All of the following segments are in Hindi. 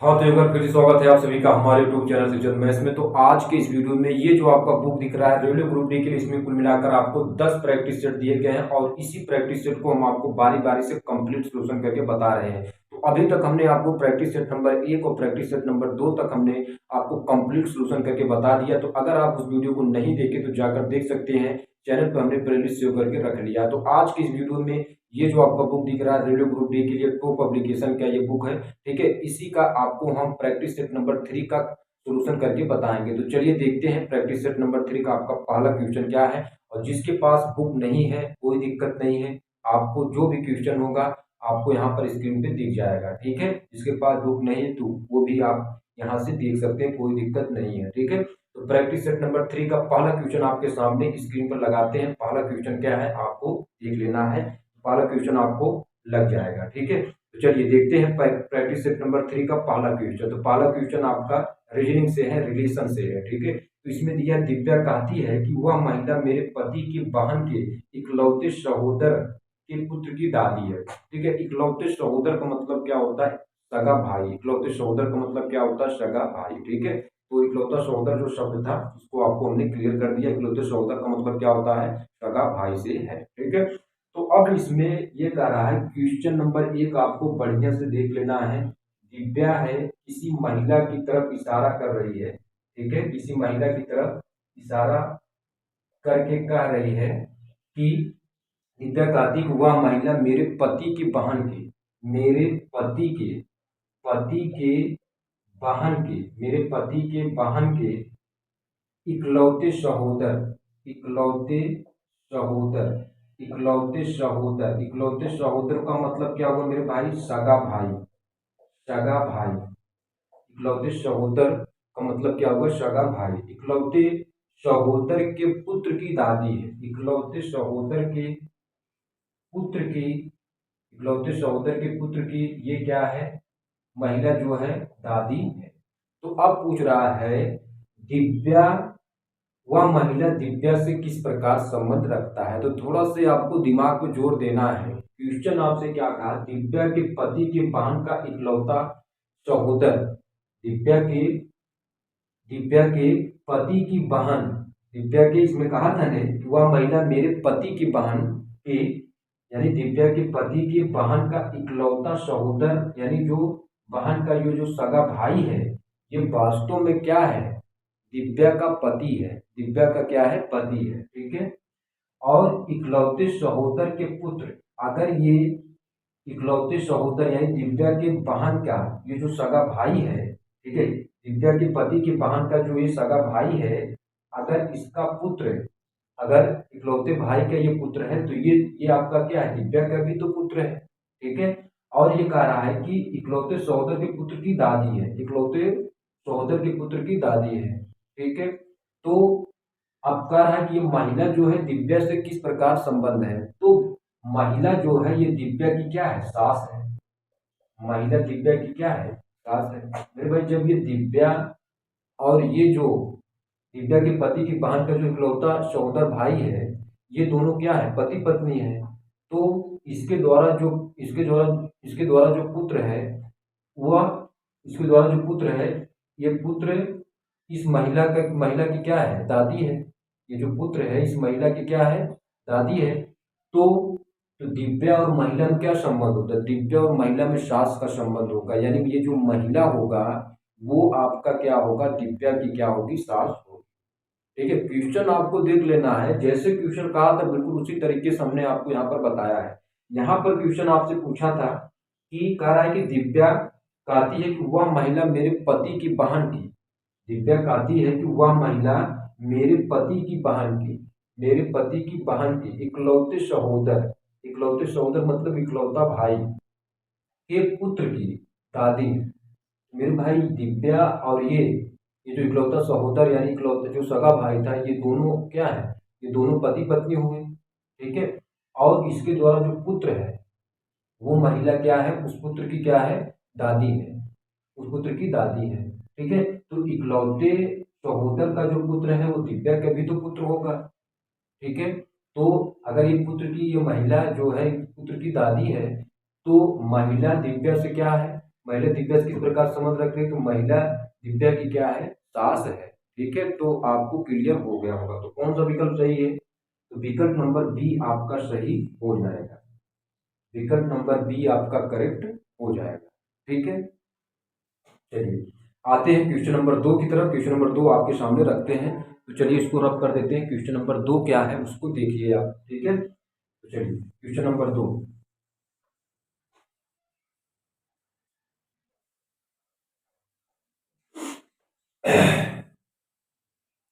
हाँ तो एक बार फिर से स्वागत है आप सभी का हमारे यूट्यूब चैनल सिचुएशन मैथ्स में। तो आज के इस वीडियो में ये जो आपका बुक दिख रहा है रेलवे ग्रुप डी के लिए, इसमें कुल मिलाकर आपको 10 प्रैक्टिस सेट दिए गए हैं और इसी प्रैक्टिस सेट को हम आपको बारी बारी से कंप्लीट सॉल्यूशन करके बता रहे हैं। तो अभी तक हमने आपको प्रैक्टिस सेट नंबर 1 और प्रैक्टिस सेट नंबर 2 तक हमने आपको कंप्लीट सॉल्यूशन करके बता दिया। तो अगर आप उस वीडियो को नहीं देखे तो जाकर देख सकते हैं, चैनल पर हमने प्लेलिस्ट सेव करके रख लिया। तो आज की इस वीडियो में ये जो आपका बुक दिख रहा है रेलवे ग्रुप डी के लिए टॉप पब्लिकेशन का ये बुक है, ठीक है। इसी का आपको हम प्रैक्टिस सेट नंबर 3 का सॉल्यूशन करके बताएंगे। तो चलिए देखते हैं प्रैक्टिस सेट नंबर 3 का आपका पहला क्वेश्चन क्या है। और जिसके पास बुक नहीं है कोई दिक्कत नहीं है, आपको जो भी क्वेश्चन होगा आपको यहाँ पर स्क्रीन पे दिख जाएगा, ठीक है। जिसके पास बुक नहीं है तो वो भी आप यहाँ से देख सकते हैं, कोई दिक्कत नहीं है, ठीक है। तो प्रैक्टिस सेट नंबर 3 का पहला क्वेश्चन आपके सामने स्क्रीन पर लगाते हैं। पहला क्वेश्चन क्या है आपको देख लेना है, पहला क्वेश्चन आपको लग जाएगा, ठीक है। तो चलिए देखते हैं प्रैक्टिस सेट नंबर 3 का पहला क्वेश्चन। तो पहला क्वेश्चन आपका रीजनिंग से है, रिलेशन से है, ठीक है। तो इसमें दिया दिव्या कहती है कि वह महिला मेरे पति की बहन के इकलौते सहोदर के पुत्र की दादी है, ठीक है। इकलौते सहोदर का मतलब क्या होता है, सगा भाई। इकलौते सहोदर का मतलब क्या होता है, सगा भाई, ठीक है। तो इकलौता सहोदर जो शब्द था उसको आपको हमने क्लियर कर दिया। इकलौते सहोदर का मतलब क्या होता है, सगा भाई से है, ठीक है। तो अब इसमें ये कह रहा है क्वेश्चन नंबर 1 आपको बढ़िया से देख लेना है। दिव्या है किसी महिला की तरफ इशारा कर रही है, ठीक है। किसी महिला की तरफ इशारा करके कह रही है कि दिव्या कहती कि वह महिला मेरे पति की बहन के, मेरे पति के, पति के बहन के, मेरे पति के बहन के इकलौते सहोदर, इकलौते सहोदर, इकलौते सहोदर, इकलौते सहोदर का मतलब क्या हुआ मेरे भाई, सगा भाई, सगा भाई। इकलौते सहोदर का मतलब क्या हुआ, सगा भाई। इकलौते सहोदर के पुत्र की दादी है, इकलौते सहोदर के पुत्र की, इकलौते सहोदर के पुत्र की ये क्या है, महिला जो है दादी है। तो अब पूछ रहा है दिव्या, वह महिला दिव्या से किस प्रकार संबंध रखता है। तो थोड़ा से आपको दिमाग को जोर देना है। क्वेश्चन आपसे क्या कहा, दिव्या के पति के बहन का इकलौता सहोदर, दिव्या के, दिव्या के पति की बहन, दिव्या के, इसमें कहा था ने कि वह महिला मेरे पति की बहन के, यानी दिव्या के पति की बहन का इकलौता सहोदर, यानी जो बहन का जो सगा भाई है, ये वास्तव में क्या है, दिव्या का पति है। दिव्या का क्या है, पति है, ठीक है। और इकलौते सहोदर के पुत्र, अगर ये इकलौते सहोदर यानी दिव्या के बहन का ये जो सगा भाई है, ठीक है, दिव्या के पति की बहन का जो ये सगा भाई है, अगर इसका पुत्र, अगर इकलौते भाई का ये पुत्र है तो ये आपका क्या है, दिव्या का भी तो पुत्र है, ठीक है। और ये कह रहा है कि इकलौते सहोदर के पुत्र की दादी है, इकलौते सहोदर के पुत्र की दादी है, ठीक है। तो अब कह रहा है कि ये महिला जो है दिव्या से किस प्रकार संबंध है। तो महिला जो है ये दिव्या की क्या है, सास है। महिला दिव्या की क्या है, सास है मेरे भाई। जब ये दिव्या और ये जो दिव्या के पति की बहन का जो इकलौता सहोदर भाई है, ये दोनों क्या है, पति पत्नी है। तो इसके द्वारा जो, इसके द्वारा जो पुत्र है वह, इसके द्वारा जो पुत्र है, ये पुत्र इस महिला का, महिला की क्या है, दादी है। ये जो पुत्र है इस महिला की क्या है, दादी है। तो दिव्या और महिला में क्या संबंध होता है, दिव्या और महिला में सास का संबंध होगा, यानी ये जो महिला होगा वो आपका क्या होगा, दिव्या की क्या होगी, सास होगी, ठीक है। क्वेश्चन आपको देख लेना है, जैसे क्वेश्चन कहा था बिल्कुल उसी तरीके से हमने आपको यहाँ पर बताया है। यहाँ पर क्वेश्चन आपसे पूछा था कि कह रहा है कि दिव्या कहती है कि वह महिला मेरे पति की बहन की, दिव्या कहती है कि वह महिला मेरे पति की बहन की, मेरे पति की बहन की इकलौते सहोदर, इकलौते सहोदर मतलब इकलौता भाई के पुत्र की दादी है। मेरे भाई दिव्या और ये जो इकलौता सहोदर यानी इकलौता जो सगा भाई था, ये दोनों क्या है, ये दोनों पति पत्नी हुए, ठीक है। और इसके द्वारा जो पुत्र है वो महिला क्या है, उस पुत्र की क्या है, दादी है, उस पुत्र की दादी है, ठीक है। तो इकलौते सहोदर का जो पुत्र है वो दिव्या का भी तो पुत्र होगा, ठीक है। तो अगर ये पुत्र की, ये महिला जो है पुत्र की दादी है, तो महिला दिव्या से क्या है, महिला दिव्या से किस प्रकार संबंध रख रही है, तो महिला दिव्या की क्या है, सास है। ठीक है, तो आपको क्लियर हो गया होगा। तो कौन सा विकल्प सही है, तो विकल्प नंबर बी आपका सही हो जाएगा। विकल्प नंबर बी आपका करेक्ट हो जाएगा। ठीक है, चलिए आते हैं क्वेश्चन नंबर 2 की तरफ। क्वेश्चन नंबर 2 आपके सामने रखते हैं, तो चलिए इसको रब कर देते हैं। क्वेश्चन नंबर 2 क्या है उसको देखिए आप। ठीक है, तो चलिए क्वेश्चन नंबर 2।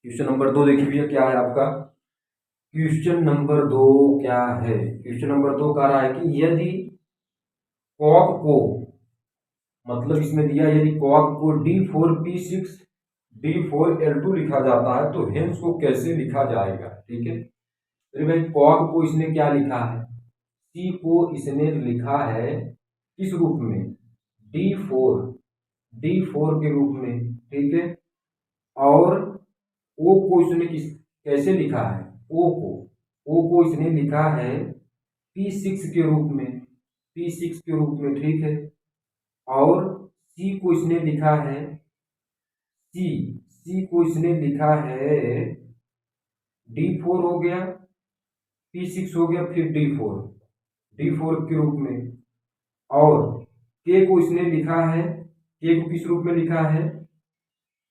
क्वेश्चन नंबर 2 देखिए भैया क्या है आपका। क्वेश्चन नंबर 2 क्या है, क्वेश्चन नंबर 2 कह रहा है कि यदि कॉक को, मतलब इसमें दिया यदि कॉक को D4P6 D4L2 लिखा जाता है तो हेंस को कैसे लिखा जाएगा। ठीक है, अरे भाई कॉक को इसने क्या लिखा है, सी को इसने लिखा है किस रूप में, D4 के रूप में। ठीक है, और ओ को इसने किस कैसे लिखा है, ओ को इसने लिखा है P6 के रूप में, P6 के रूप में। ठीक है, और सी को इसने लिखा है, सी को इसने लिखा है D4 हो गया, P6 हो गया, फिर D4 के रूप में। और के को इसने लिखा है, के को किस रूप में लिखा है,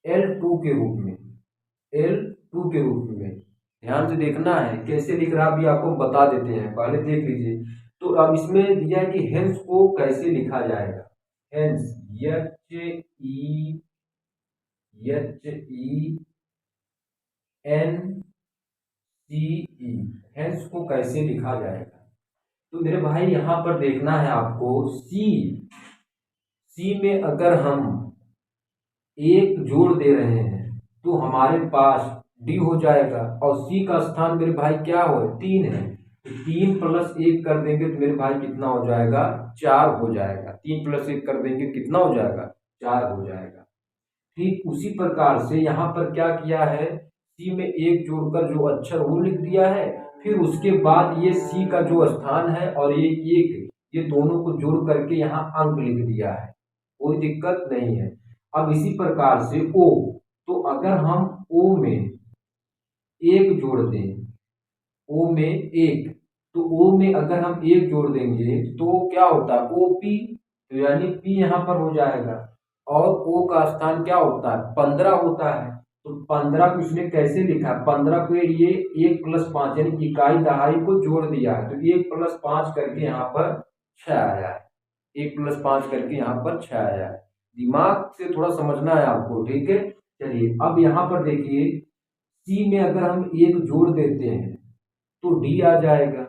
L2 के रूप में, L2 के रूप में। ध्यान से देखना है कैसे लिख रहा भी आपको बता देते हैं, पहले देख लीजिए। तो अब इसमें दिया है कि हेंस को कैसे लिखा जाएगा, हेंस HENCE, हेंस को कैसे लिखा जाएगा। तो मेरे भाई यहां पर देखना है आपको, सी में अगर हम एक जोड़ दे रहे हैं तो हमारे पास डी हो जाएगा, और सी का स्थान मेरे भाई क्या हो, 3 है, तो 3 + 1 कर देंगे तो मेरे भाई कितना हो जाएगा, 4 हो जाएगा। 3 + 1 कर देंगे कितना हो जाएगा, 4 हो जाएगा। ठीक उसी प्रकार से यहाँ पर क्या किया है, सी में एक जोड़कर जो अक्षर वो लिख दिया है, फिर उसके बाद ये सी का जो स्थान है और ये एक, ये दोनों को जोड़ करके यहाँ अंक लिख दिया है, कोई दिक्कत नहीं है। अब इसी प्रकार से ओ, तो अगर हम ओ में एक जोड़ दें, ओ में एक, तो ओ में अगर हम एक जोड़ देंगे तो क्या होता है, OP, तो यानी P यहाँ पर हो जाएगा। और O का स्थान क्या होता है, 15 होता है, तो 15 को इसने कैसे लिखा, 15 को ये 1 + 5 यानी इकाई दहाई को जोड़ दिया है, तो 1 + 5 करके यहाँ पर 6 आया है, 1 + 5 करके यहाँ पर 6 आया है। दिमाग से थोड़ा समझना है आपको। ठीक है, चलिए अब यहाँ पर देखिए, सी में अगर हम एक जोड़ देते हैं तो डी आ जाएगा।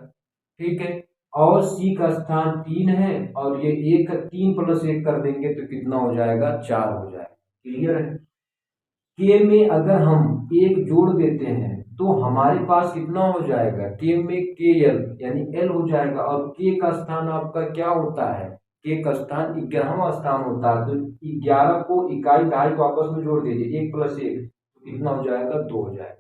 ठीक है, और सी का स्थान 3 है, और ये एक 3 + 1 कर देंगे तो कितना हो जाएगा, 4 हो जाएगा। क्लियर है। के में अगर हम एक जोड़ देते हैं तो हमारे पास कितना हो जाएगा, के में के एल यानी एल हो जाएगा, और के का स्थान आपका क्या होता है, के का स्थान 11वां स्थान होता है, तो 11 को इकाई दहाई को आपस में जोड़ दीजिए, 1 + 1 तो कितना हो जाएगा, 2 हो जाएगा।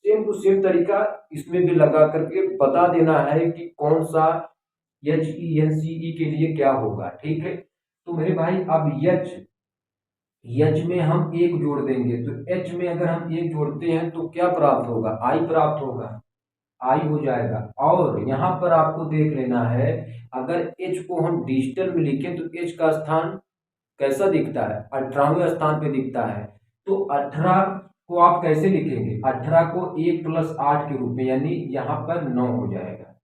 सेम टू सेम तरीका इसमें भी लगा करके बता देना है कि कौन सा HENCE के लिए क्या होगा। ठीक है, तो मेरे भाई अब एच में हम एक जोड़ देंगे, तो एच में अगर हम एक जोड़ते हैं तो क्या प्राप्त होगा, आई प्राप्त होगा, आई हो जाएगा। और यहाँ पर आपको देख लेना है, अगर एच को हम डिजिटल में लिखें तो एच का स्थान कैसा दिखता है, 18वें स्थान पे दिखता है। तो 18 को आप कैसे लिखेंगे, 18 को 1 + 8 के रूप में, यानी यहाँ पर 9 हो जाएगा,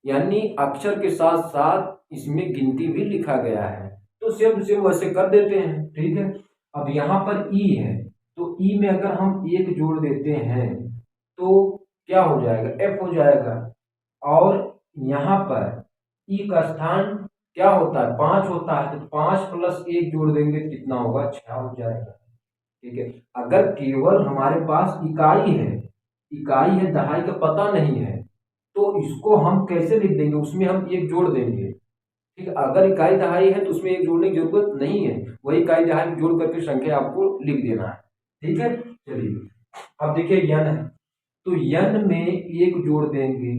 यानी अक्षर के साथ साथ इसमें गिनती भी लिखा गया है, तो सेम सेम वैसे कर देते हैं। ठीक है, अब यहाँ पर ई है, तो ई में अगर हम एक जोड़ देते हैं तो क्या हो जाएगा, एफ हो जाएगा। और यहाँ पर ई का स्थान क्या होता है, 5 होता है, तो 5 + 1 जोड़ देंगे तो कितना होगा, 6 हो जाएगा। ठीक है, अगर केवल हमारे पास इकाई है, दहाई का पता नहीं है, तो इसको हम कैसे लिख देंगे, उसमें हम एक जोड़ देंगे। ठीक है, अगर इकाई दहाई है तो उसमें एक जोड़ने की जरूरत नहीं है, वही इकाई दहाई जोड़ करके संख्या आपको लिख देना है। ठीक है, चलिए अब देखिए यन है, तो यन में एक जोड़ देंगे,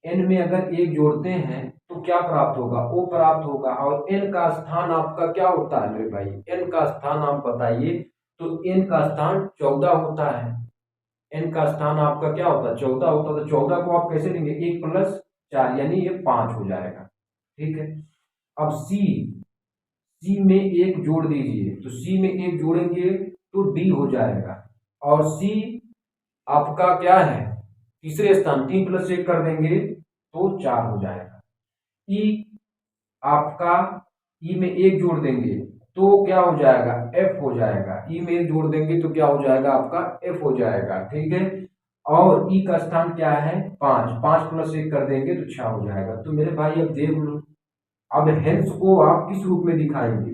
एन में अगर एक जोड़ते हैं तो क्या प्राप्त होगा, ओ प्राप्त होगा। और n का स्थान आपका क्या होता है मेरे भाई, n का स्थान आप बताइए। तो n का स्थान 14 होता है, n का स्थान आपका क्या होता है, 14 होता है। तो 14 को आप कैसे लेंगे, 1+4 यानी ये 5 हो जाएगा। ठीक है। अब सी में एक जोड़ दीजिए, तो सी में एक जोड़ेंगे तो डी हो जाएगा। और सी आपका क्या है, तीसरे स्थान, 3+1 कर देंगे तो 4 हो जाएगा। ई आपका, ई में एक जोड़ देंगे तो क्या हो जाएगा, एफ हो जाएगा। ई में एक जोड़ देंगे तो क्या हो जाएगा, आपका एफ हो जाएगा। ठीक है। और ई का स्थान क्या है, 5, 5+1 कर देंगे तो 6 हो जाएगा। तो मेरे भाई अब देख लो, अब हेंस को आप किस रूप में दिखाएंगे,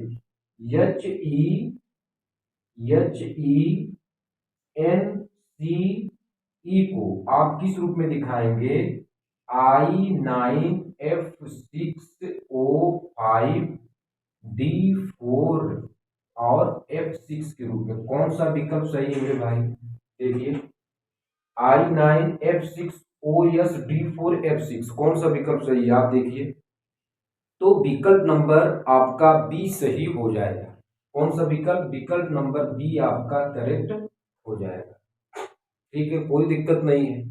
HENCE को आप किस रूप में दिखाएंगे, I9F6O5D4 और F6 के रूप में। कौन सा विकल्प सही है मेरे भाई, देखिए I9F6OSD4F6 कौन सा विकल्प सही है, आप देखिए। तो विकल्प नंबर आपका बी सही हो जाएगा। कौन सा विकल्प, विकल्प नंबर बी आपका करेक्ट हो जाएगा। ठीक है, कोई दिक्कत नहीं है।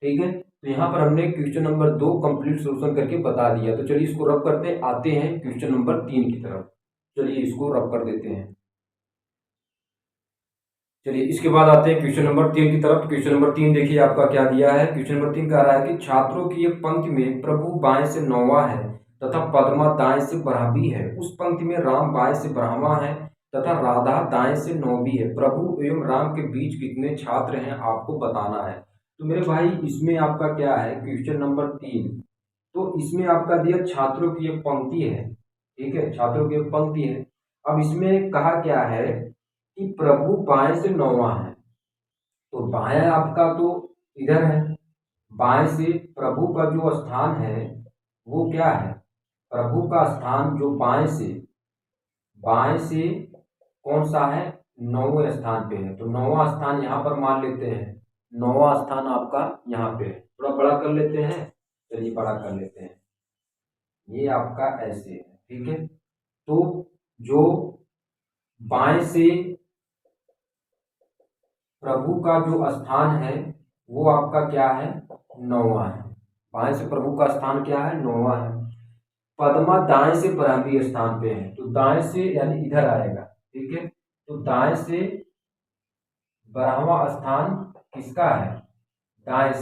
ठीक है, तो यहाँ पर हमने क्वेश्चन नंबर 2 कंप्लीट सोल्यूशन करके बता दिया। तो चलिए इसको रब करते हैं, आते हैं क्वेश्चन नंबर 3 की तरफ। चलिए इसको रब कर देते हैं। चलिए इसके बाद आते हैं क्वेश्चन नंबर 3 की तरफ। क्वेश्चन नंबर 3 देखिए आपका क्या दिया है। क्वेश्चन नंबर 3 कह रहा है कि छात्रों की एक पंक्ति में प्रभु बाएं से 9वां है तथा पद्मा दाएं से 12वीं है। उस पंक्ति में राम बाएं से 12वां है तथा राधा दाएं से 9वीं है। प्रभु एवं राम के बीच कितने छात्र हैं, आपको बताना है। तो मेरे भाई इसमें आपका क्या है, क्वेश्चन नंबर 3, तो इसमें आपका दिया छात्रों की एक पंक्ति है। ठीक है, छात्रों की एक पंक्ति है। अब इसमें कहा क्या है कि प्रभु बाएं से 9वां है, तो बाएं आपका तो इधर है, बाएं से प्रभु का जो स्थान है वो क्या है, प्रभु का स्थान जो बाएं से कौन सा है, 9वें स्थान पे है। तो 9वां स्थान यहाँ पर मान लेते हैं, 9वां स्थान आपका यहाँ पे है। थोड़ा बड़ा कर लेते हैं, चलिए बड़ा कर लेते हैं। ये आपका ऐसे है। ठीक है, तो जो बाएं से प्रभु का जो स्थान है वो आपका क्या है, 9वां है। बाएं से प्रभु का स्थान क्या है, 9वां है। पद्मा दाएं से 12वें स्थान पे है, तो दाएं से यानी इधर आएगा। ठीक है, तो दाएं से 12वां स्थान किसका है, दाएं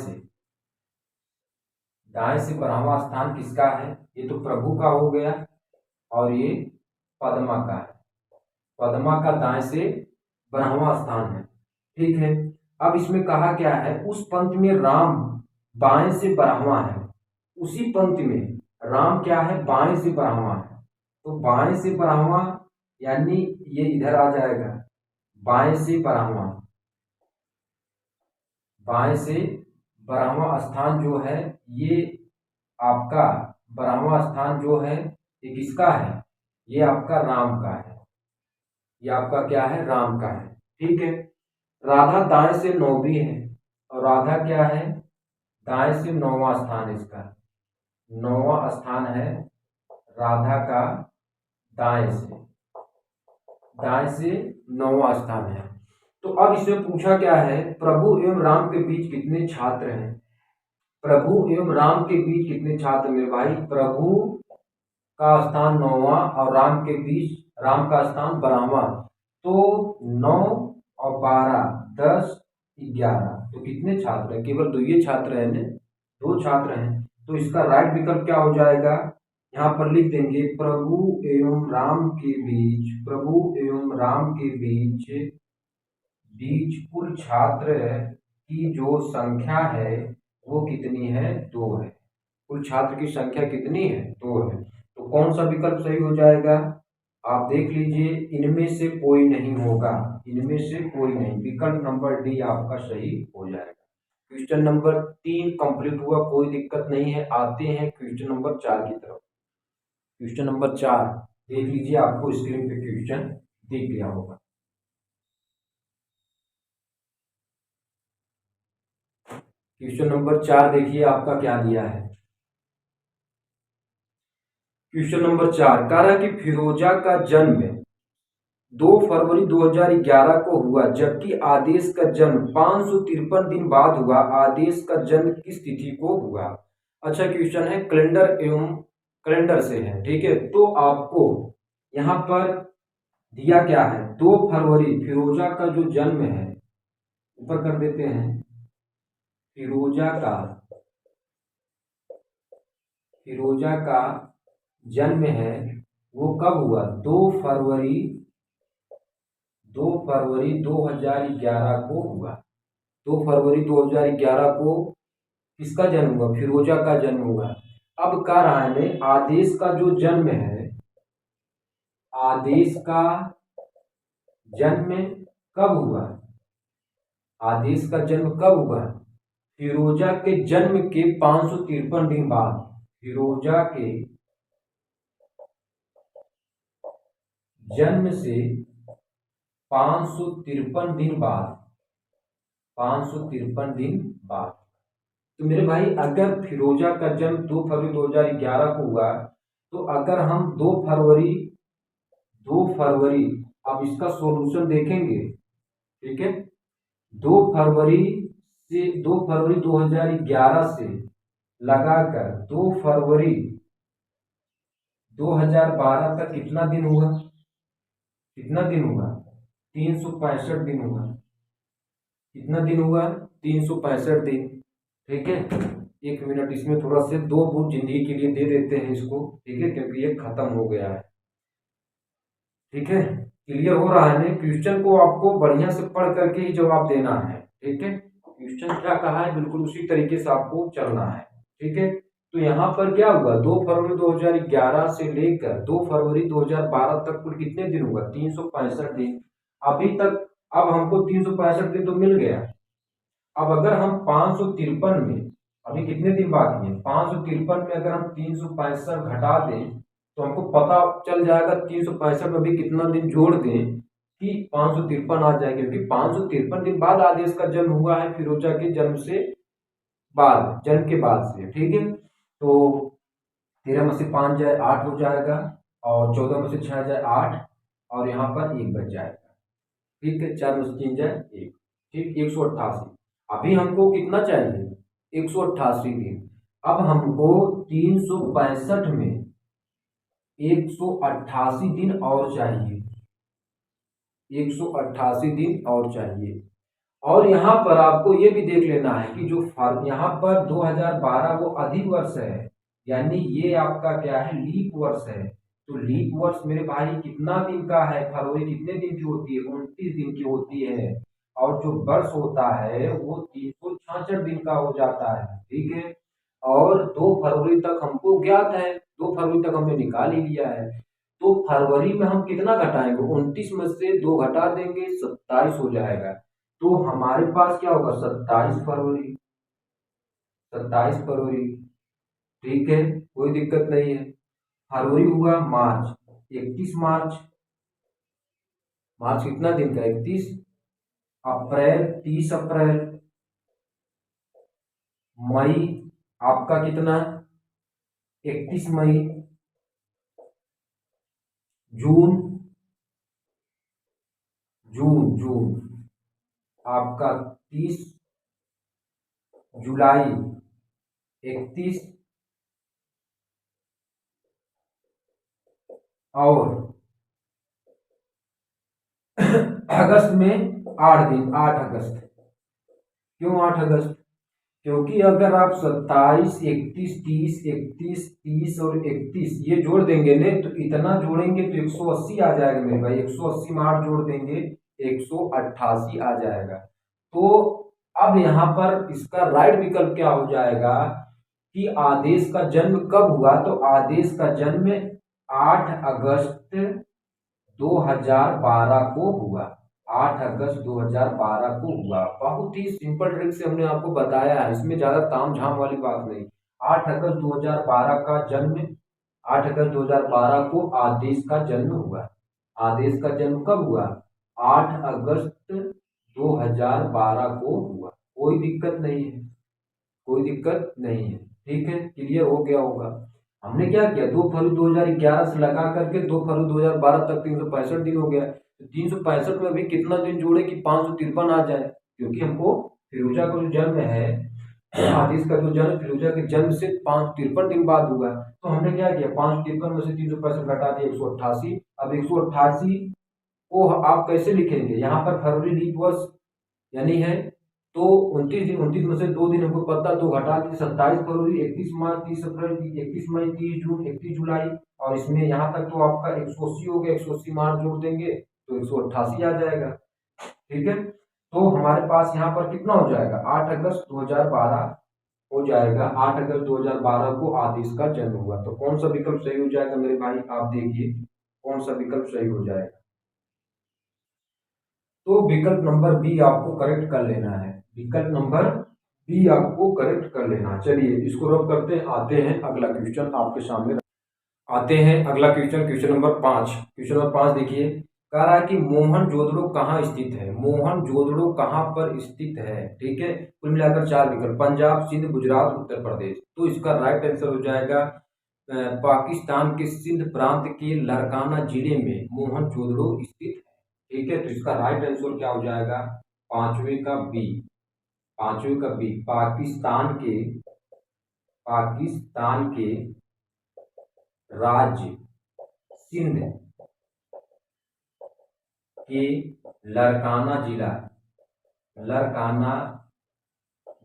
से 12वां स्थान किसका है, ये तो प्रभु का हो गया और ये पद्मा का है। पद्मा का दाएं से 12वां स्थान है। ठीक है, अब इसमें कहा क्या है, उस पंक्ति में राम बाएं से 12वां है, उसी पंक्ति में राम क्या है, बाएं से 12वां है। तो बाएं से 12वां यानी ये इधर आ जाएगा, बाएं से 12वां, बाएं से 12वां स्थान जो है ये आपका 12वां स्थान जो है ये किसका है, ये आपका राम का है, ये आपका क्या है, राम का है। ठीक है, राधा दाएं से 9वीं है, और राधा क्या है, दाएं से 9वां स्थान, इसका 9वां स्थान है राधा का, दाएं से 9वां स्थान है। तो अब इसमें पूछा क्या है, प्रभु एवं राम के बीच कितने छात्र हैं। प्रभु एवं राम के बीच कितने छात्र मेरे भाई, प्रभु का स्थान 9वां और राम का स्थान 12वां, तो 9 और 12 10 11, तो कितने छात्र हैं, केवल 2 छात्र हैं, 2 छात्र हैं। तो इसका राइट विकल्प क्या हो जाएगा, यहाँ पर लिख देंगे प्रभु एवं राम के बीच कुल छात्र की जो संख्या है वो कितनी है, 2 है। कुल छात्र की संख्या कितनी है, 2 है। तो कौन सा विकल्प सही हो जाएगा, आप देख लीजिए, इनमें से कोई नहीं होगा, इनमें से कोई नहीं, विकल्प नंबर डी आपका सही हो जाएगा। क्वेश्चन नंबर 3 कंप्लीट हुआ, कोई दिक्कत नहीं है। आते हैं क्वेश्चन नंबर 4 की तरफ। क्वेश्चन नंबर 4 देख लीजिए, आपको स्क्रीन पे क्वेश्चन दिख गया होगा। क्वेश्चन नंबर 4 देखिए आपका क्या दिया है। क्वेश्चन नंबर 4 कह रहा है कि फिरोजा का जन्म 2 फरवरी 2011 को हुआ जबकि आदेश का जन्म 553 दिन बाद हुआ। आदेश का जन्म किस तिथि को हुआ? अच्छा क्वेश्चन है कैलेंडर एवं कैलेंडर से है, ठीक है। तो आपको यहाँ पर दिया क्या है, 2 फरवरी फिरोजा का जो जन्म है, ऊपर कर देते हैं, फिरोजा का जन्म है वो कब हुआ? 2 फरवरी 2011 को हुआ। 2 फरवरी 2011 को किसका जन्म हुआ? फिरोजा का जन्म हुआ। अब कह रहा है आदेश का जो जन्म है, आदेश का जन्म कब हुआ? आदेश का जन्म कब हुआ? फिरोजा के जन्म के 553 दिन बाद। फिरोजा के जन्म से 553 दिन बाद, 553 दिन बाद। तो मेरे भाई अगर फिरोजा का जन्म 2 फरवरी 2011 को हुआ, तो अगर हम 2 फरवरी अब इसका सॉल्यूशन देखेंगे, ठीक है। 2 फरवरी 2011 से लगाकर 2 फरवरी 2012 तक कितना दिन हुआ? कितना दिन हुआ? 365 दिन हुआ। कितना दिन हुआ? 365 दिन, ठीक है। 1 मिनट इसमें थोड़ा से 2 बूथ जिंदगी के लिए दे देते हैं इसको, ठीक है, क्योंकि ये खत्म हो गया है, ठीक है। क्लियर हो रहा है ना? क्वेश्चन को आपको बढ़िया से पढ़ करके ही जवाब देना है, ठीक है। क्वेश्चन क्या कहा है बिल्कुल उसी तरीके से आपको चलना है, ठीक है। तो यहाँ पर क्या हुआ, 2 फरवरी 2011 से लेकर 2 फरवरी 2012 तक कुल कितने दिन हुआ? 365 दिन। अभी तक अब हमको 365 दिन तो मिल गया। अब अगर हम 553 में, अभी कितने दिन बाकी है, 553 में अगर हम 365 घटा दें तो हमको पता चल जाएगा 365 में भी कितना दिन जोड़ दें कि 553 आ जाए, क्योंकि 553 दिन बाद आदेश का जन्म हुआ है, फिरोजा के जन्म से बाद, जन्म के बाद से, ठीक है। तो 13 में से 5 जाए 8 हो जाएगा, और 14 में से 6 जाए 8, और यहाँ पर 1 बच जाएगा, ठीक है। 4 में से 3 जाए 1, ठीक, 188। अभी हमको कितना चाहिए? 188 दिन। अब हमको 365 में 188 दिन और चाहिए, 188 दिन और चाहिए। और यहाँ पर आपको ये भी देख लेना है कि जो यहाँ पर 2012 वो अधिक वर्ष है, यानी ये आपका क्या है, लीप वर्ष है। तो लीप वर्ष मेरे भाई कितना दिन का है? फरवरी कितने दिन की होती है? 29 दिन की होती है। और जो वर्ष होता है वो 366 दिन का हो जाता है, ठीक है। और 2 फरवरी तक हमको ज्ञात है, 2 फरवरी तक हमने निकाल ही लिया है। तो फरवरी में हम कितना घटाएंगे? 29 में से 2 घटा देंगे, 27 हो जाएगा। तो हमारे पास क्या होगा? 27 फरवरी, 27 फरवरी, ठीक है, कोई दिक्कत नहीं है। फरवरी हुआ मार्च, 31 मार्च, मार्च कितना दिन का? 31। अप्रैल 30 अप्रैल, मई आपका कितना? 31 मई, जून, जून जून आपका 30, जुलाई 31, और अगस्त में 8 दिन, 8 अगस्त। क्यों 8 अगस्त? क्योंकि अगर आप 27, 31, 30, 31, 30 और 31 ये जोड़ देंगे ने, तो इतना जोड़ेंगे तो 180 आ जाएगा मेरे भाई। 180 में 8 जोड़ देंगे, 188 आ जाएगा। तो अब यहाँ पर इसका राइट विकल्प क्या हो जाएगा कि आदेश का जन्म कब हुआ? तो आदेश का जन्म 8 अगस्त 2012 को हुआ। 8 अगस्त 2012 को हुआ। बहुत ही सिंपल ट्रिक से हमने आपको बताया है, इसमें ज्यादा ताम झाम वाली बात नहीं। 8 अगस्त 2012 का जन्म, 8 अगस्त 2012 को आदेश का जन्म हुआ। आदेश का जन्म कब हुआ? 8 अगस्त 2012 को हुआ। कोई दिक्कत नहीं है, कोई दिक्कत नहीं है, ठीक है, क्लियर हो गया होगा। हमने क्या किया, 2 फरवरी 2011 से लगा करके 2 फरवरी 2012 तक 365 दिन हो गया। तो 365 में अभी कितना दिन जोड़े कि 553 आ जाए, क्योंकि हमको फिरोजा का जो जन्म है, आतिश का जो जन्म फिरोजा के जन्म से 553 दिन बाद हुआ। तो हमने क्या किया, 553 में से 365 घटा दिया 188। अब 188 को आप कैसे लिखेंगे, यहाँ पर फरवरी लीप वर्ष यानी है, तो 29 दिन, 29 में से 2 दिन हमको पता, तो घटा दी 27 फरवरी, 31 मार्च, 30 अप्रैल, 31 मई, 30 जून, 31 जुलाई, और इसमें यहाँ तक तो आपका 180 हो गया, 180 मार्च जोड़ देंगे तो 188 आ जाएगा। ठीक है, तो हमारे पास यहाँ पर कितना हो जाएगा, 8 अगस्त 2012 हो जाएगा। 8 अगस्त 2012 को आतिश का जन्म हुआ। तो कौन सा विकल्प सही हो जाएगा मेरे भाई, आप देखिए कौन सा विकल्प सही हो जाएगा। तो विकल्प नंबर बी आपको करेक्ट कर लेना है, विकल्प नंबर बी आपको करेक्ट कर लेना है। चलिए इसको रब करते हैं, आते हैं अगला क्वेश्चन आपके सामने। आते हैं अगला question, question number 5। Question number 5 देखिए, कह रहा है कि मोहनजोदड़ो कहाँ स्थित है, मोहनजोदड़ो कहाँ पर स्थित है। ठीक है, कुल मिलाकर 4 विकल्प, पंजाब, सिंध, गुजरात, उत्तर प्रदेश। तो इसका राइट आंसर हो जाएगा पाकिस्तान के सिंध प्रांत के लारकाना जिले में मोहनजोदड़ो स्थित है। ठीक है, तो इसका राइट आंसर क्या हो जाएगा, पांचवे का बी, पांचवे का बी, पाकिस्तान के राज्य सिंध के लारकाना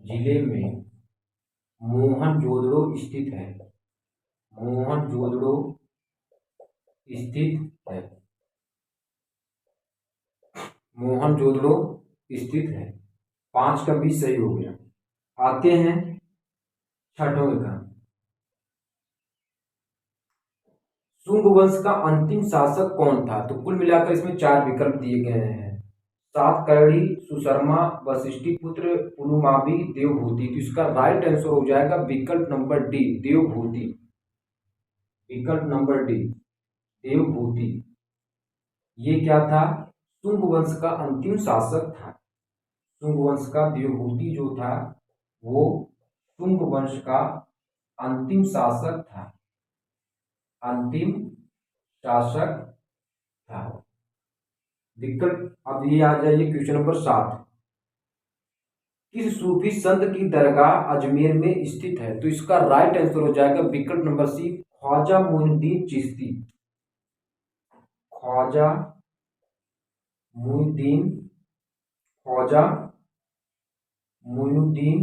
जिले में मोहनजोदड़ो स्थित है, मोहनजोदड़ो स्थित है, मोहनजोदड़ो स्थित है। 5 का 20 सही हो गया। आते हैं छठवें का, शुंग वंश का अंतिम शासक कौन था। तो कुल मिलाकर इसमें 4 विकल्प दिए गए हैं, सातकर्णी, सुशर्मा, वशिष्ठिपुत्र, पुलुमावी, देवभूति। तो इसका राइट आंसर हो जाएगा विकल्प नंबर डी, देवभूति, विकल्प नंबर डी, देवभूति। ये क्या था, शुंग वंश का अंतिम शासक था। शुंग वंश का देवभूति जो था वो शुंग वंश का अंतिम शासक था, अंतिम शासक था। विकल्प, अब ये आ जाइए क्वेश्चन नंबर 7, किस सूफी संत की दरगाह अजमेर में स्थित है। तो इसका राइट आंसर हो जाएगा विकल्प नंबर सी, ख्वाजा मोइनुद्दीन चिश्ती, ख्वाजा मोइनुद्दीन, ख्वाजा मोइनुद्दीन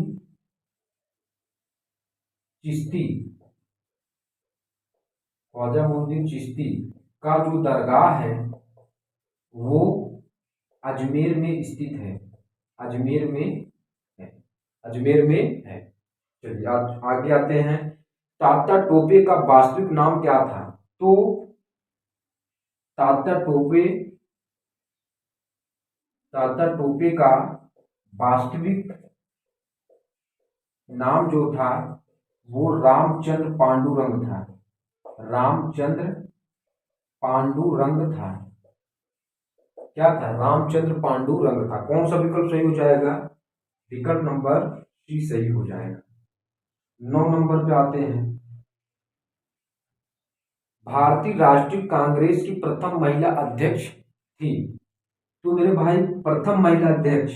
चिश्ती, ख्वाजा मोइनुद्दीन चिश्ती का जो दरगाह है वो अजमेर में स्थित है, अजमेर में है, अजमेर में है। चलिए आगे आते हैं, तात्या टोपे का वास्तविक नाम क्या था। तो तात्या टोपे का वास्तविक नाम जो था वो रामचंद्र पांडुरंग था, रामचंद्र पांडुरंग था। क्या था, रामचंद्र पांडुरंग था। कौन सा विकल्प सही हो जाएगा, विकल्प नंबर सी सही हो जाएगा। 9 नंबर पे आते हैं, भारतीय राष्ट्रीय कांग्रेस की प्रथम महिला अध्यक्ष थी। तो मेरे भाई प्रथम महिला अध्यक्ष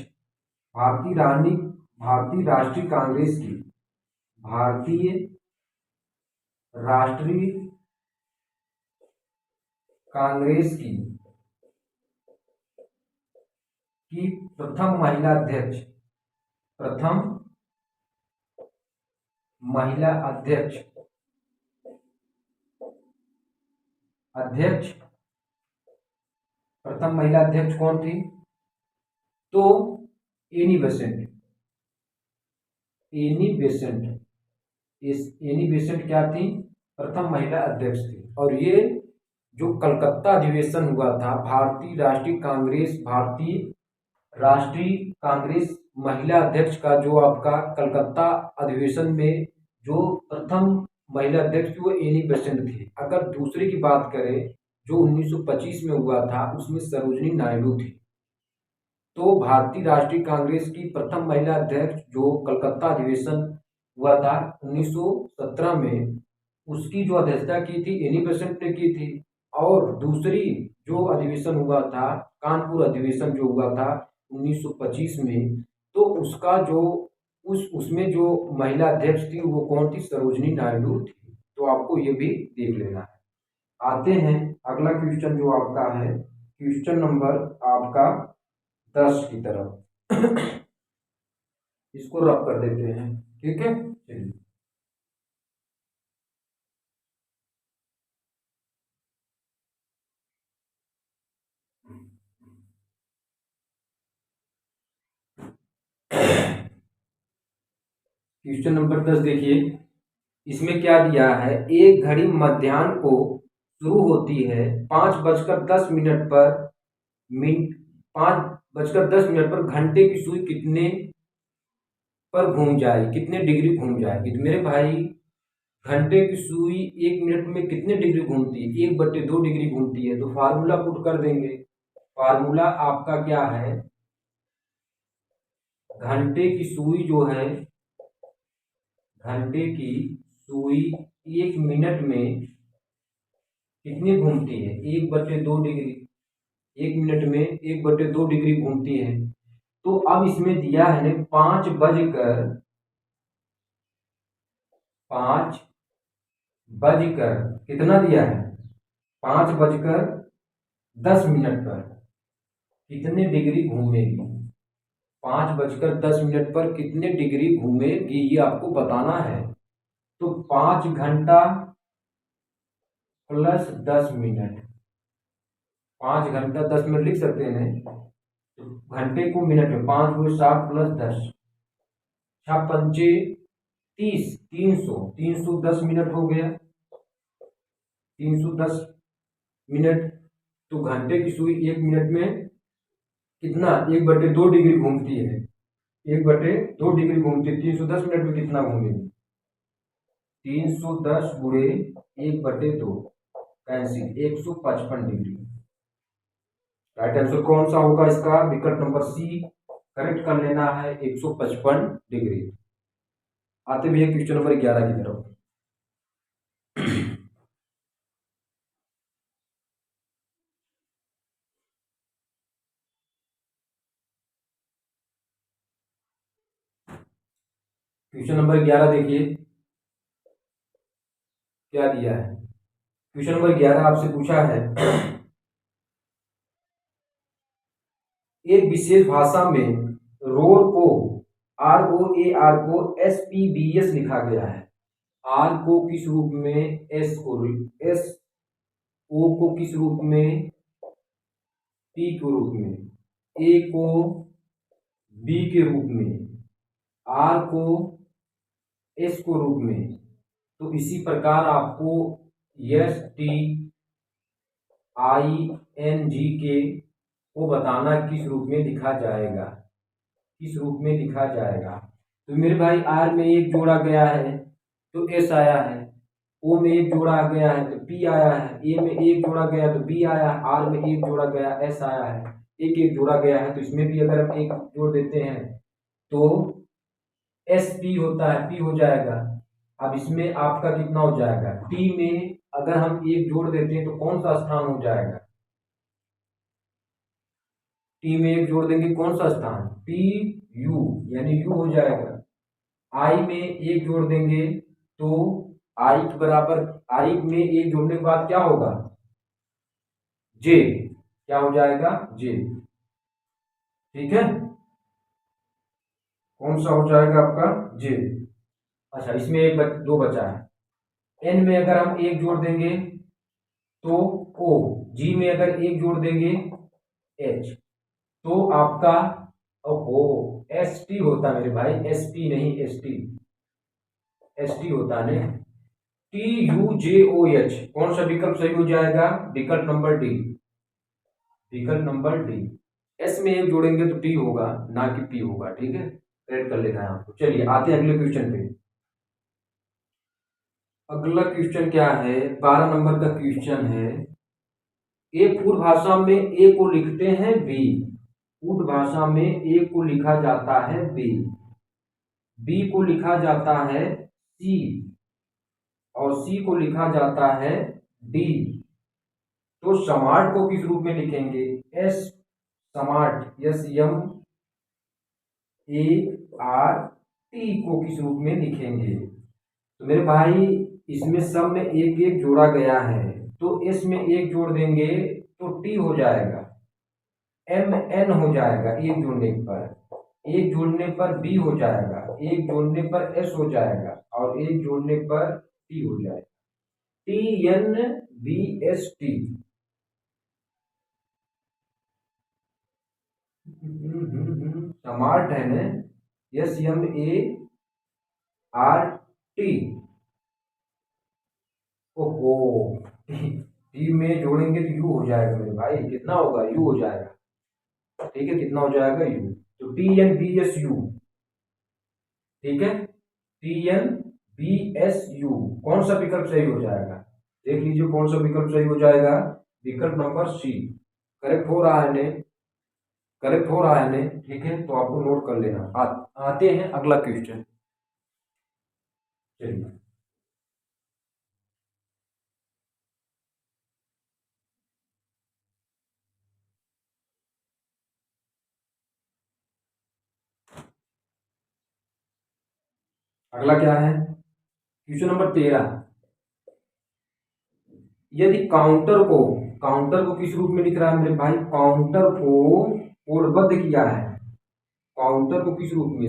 भारतीय राष्ट्रीय कांग्रेस की, भारतीय राष्ट्रीय कांग्रेस की प्रथम महिला अध्यक्ष, प्रथम महिला अध्यक्ष, प्रथम महिला अध्यक्ष कौन थी। तो एनी बेसेंट, एनी बेसेंट क्या थी, प्रथम महिला अध्यक्ष थी। और ये जो कलकत्ता अधिवेशन हुआ था, भारतीय राष्ट्रीय कांग्रेस महिला अध्यक्ष का जो आपका कलकत्ता अधिवेशन में जो प्रथम महिला अध्यक्ष थी वो एनी बेसेंट थी। अगर दूसरे की बात करें जो 1925 में हुआ था उसमें सरोजिनी नायडू थी। तो भारतीय राष्ट्रीय कांग्रेस की प्रथम महिला अध्यक्ष जो कलकत्ता अधिवेशन हुआ था 1917 में, उसकी जो अध्यक्षता की थी एनी बेसेंट ने की थी। और दूसरी जो अधिवेशन हुआ था, कानपुर अधिवेशन जो हुआ था 1925 में, तो उसका जो उसमें जो महिला अध्यक्ष थी वो कौन थी? सरोजनी नायडू थी। तो आपको ये भी देख लेना है। आते हैं अगला क्वेश्चन जो आपका है, क्वेश्चन नंबर आपका 10 की तरफ। इसको रब कर देते हैं, ठीक है। चलिए, क्वेश्चन नंबर 10 देखिए। इसमें क्या दिया है? एक घड़ी मध्याह्न को शुरू होती है 5:10 पर मिनट 5:10 पर घंटे की सुई कितने पर घूम जाएगी, कितने डिग्री घूम जाएगी? तो मेरे भाई, घंटे की सुई 1 मिनट में कितने डिग्री घूमती है? 1/2 डिग्री घूमती है। तो फार्मूला पुट कर देंगे। फार्मूला आपका क्या है? घंटे की सुई जो है, घंटे की सुई 1 मिनट में कितनी घूमती है? 1/2 डिग्री। 1 मिनट में 1/2 डिग्री घूमती है। तो अब इसमें दिया है ना 5 बजकर कितना दिया है? 5:10 पर कितने डिग्री घूमेगी? 5:10 पर कितने डिग्री घूमेगी ये आपको बताना है। तो 5 घंटा प्लस 10 मिनट, 5 घंटा 10 मिनट लिख सकते हैं ना। तो घंटे को मिनट में 5 × 7 + 10, 6×5 = 30, 310 मिनट हो गया। 310 मिनट। तो घंटे की सुई 1 मिनट में कितना? 1/2 डिग्री घूमती है। 1/2 डिग्री घूमती है। 310 मिनट में कितना घूमेगी? 310 × 1/2 कैंसिल, 155 डिग्री। राइट आंसर कौन सा होगा इसका? विकल्प नंबर सी करेक्ट कर लेना है, 155 डिग्री। आते भी है क्वेश्चन नंबर 11 की तरफ। क्वेश्चन नंबर 11 देखिए क्या दिया है। क्वेश्चन नंबर 11 आपसे पूछा है, एक विशेष भाषा में रोर को ROAR को SPBS लिखा गया है। आर को किस रूप में? एस ओ को किस रूप में? पी के रूप में, ए को बी के रूप में, आर को एस को रूप में। तो इसी प्रकार आपको STING को बताना किस रूप में लिखा जाएगा, किस रूप में लिखा जाएगा। तो मेरे भाई, आर में एक जोड़ा गया है तो एस आया है, ओ में एक जोड़ा गया है तो पी आया है, ए में एक जोड़ा गया तो बी आया, आर में एक जोड़ा गया एस आया है। एक एक जोड़ा गया है तो इसमें भी अगर हम एक जोड़ देते हैं तो एस पी होता है, पी हो जाएगा। अब इसमें आपका कितना हो जाएगा? टी में अगर हम एक जोड़ देते हैं तो कौन सा स्थान हो जाएगा? टी में एक जोड़ देंगे कौन सा स्थान? पी यू, यानी यू हो जाएगा। आई में एक जोड़ देंगे तो आई के बराबर, आई में एक जोड़ने के बाद क्या होगा? जे, क्या हो जाएगा? जे। ठीक है, कौन सा हो जाएगा आपका? जे। अच्छा, इसमें दो बचा है। एन में अगर हम एक जोड़ देंगे तो ओ, जी में अगर एक जोड़ देंगे एच, तो आपका ओहो एस टी होता मेरे भाई, एस पी नहीं एस टी, एस टी होता है। TUJOH, कौन सा विकल्प सही हो जाएगा? विकल्प नंबर डी, विकल्प नंबर डी। एस में एक जोड़ेंगे तो टी होगा, ना कि पी होगा। ठीक है, करेक्ट कर लेना है आपको। चलिए आते हैं अगले क्वेश्चन पे। अगला क्वेश्चन क्या है? 12 नंबर का क्वेश्चन है, एक पूर्व भाषा में ए को लिखते हैं बी, पूर्व भाषा में ए को लिखा जाता है बी, बी को लिखा जाता है सी, और सी को लिखा जाता है डी। तो स्मार्ट को किस रूप में लिखेंगे? एस स्मार्ट, SMART को किस रूप में लिखेंगे? तो मेरे भाई इसमें सब में एक एक जोड़ा गया है, तो एस में एक जोड़ देंगे तो टी हो जाएगा, MN हो जाएगा, एक जोड़ने पर बी हो जाएगा, एक जोड़ने पर एस हो जाएगा, और एक जोड़ने पर टी हो जाएगा, TNBST। स्मार्ट है ना, SMART। ओहो, टी में जोड़ेंगे तो यू हो जाएगा मेरे भाई, कितना होगा? यू हो जाएगा। ठीक है, कितना हो जाएगा? यू। तो TNBSU, ठीक है, TNBSU कौन सा विकल्प सही हो जाएगा? देख लीजिए कौन सा विकल्प सही हो जाएगा। विकल्प नंबर सी करेक्ट हो रहा है ने? करेक्ट हो रहा है ने? ठीक है, तो आपको नोट कर लेना। आते हैं अगला क्वेश्चन। चलिए, अगला क्या है? Question number 13। यदि काउंटर को किस रूप में लिख रहा है मेरे भाई? काउंटर को कोडबद्ध किया है। काउंटर को किस रूप में?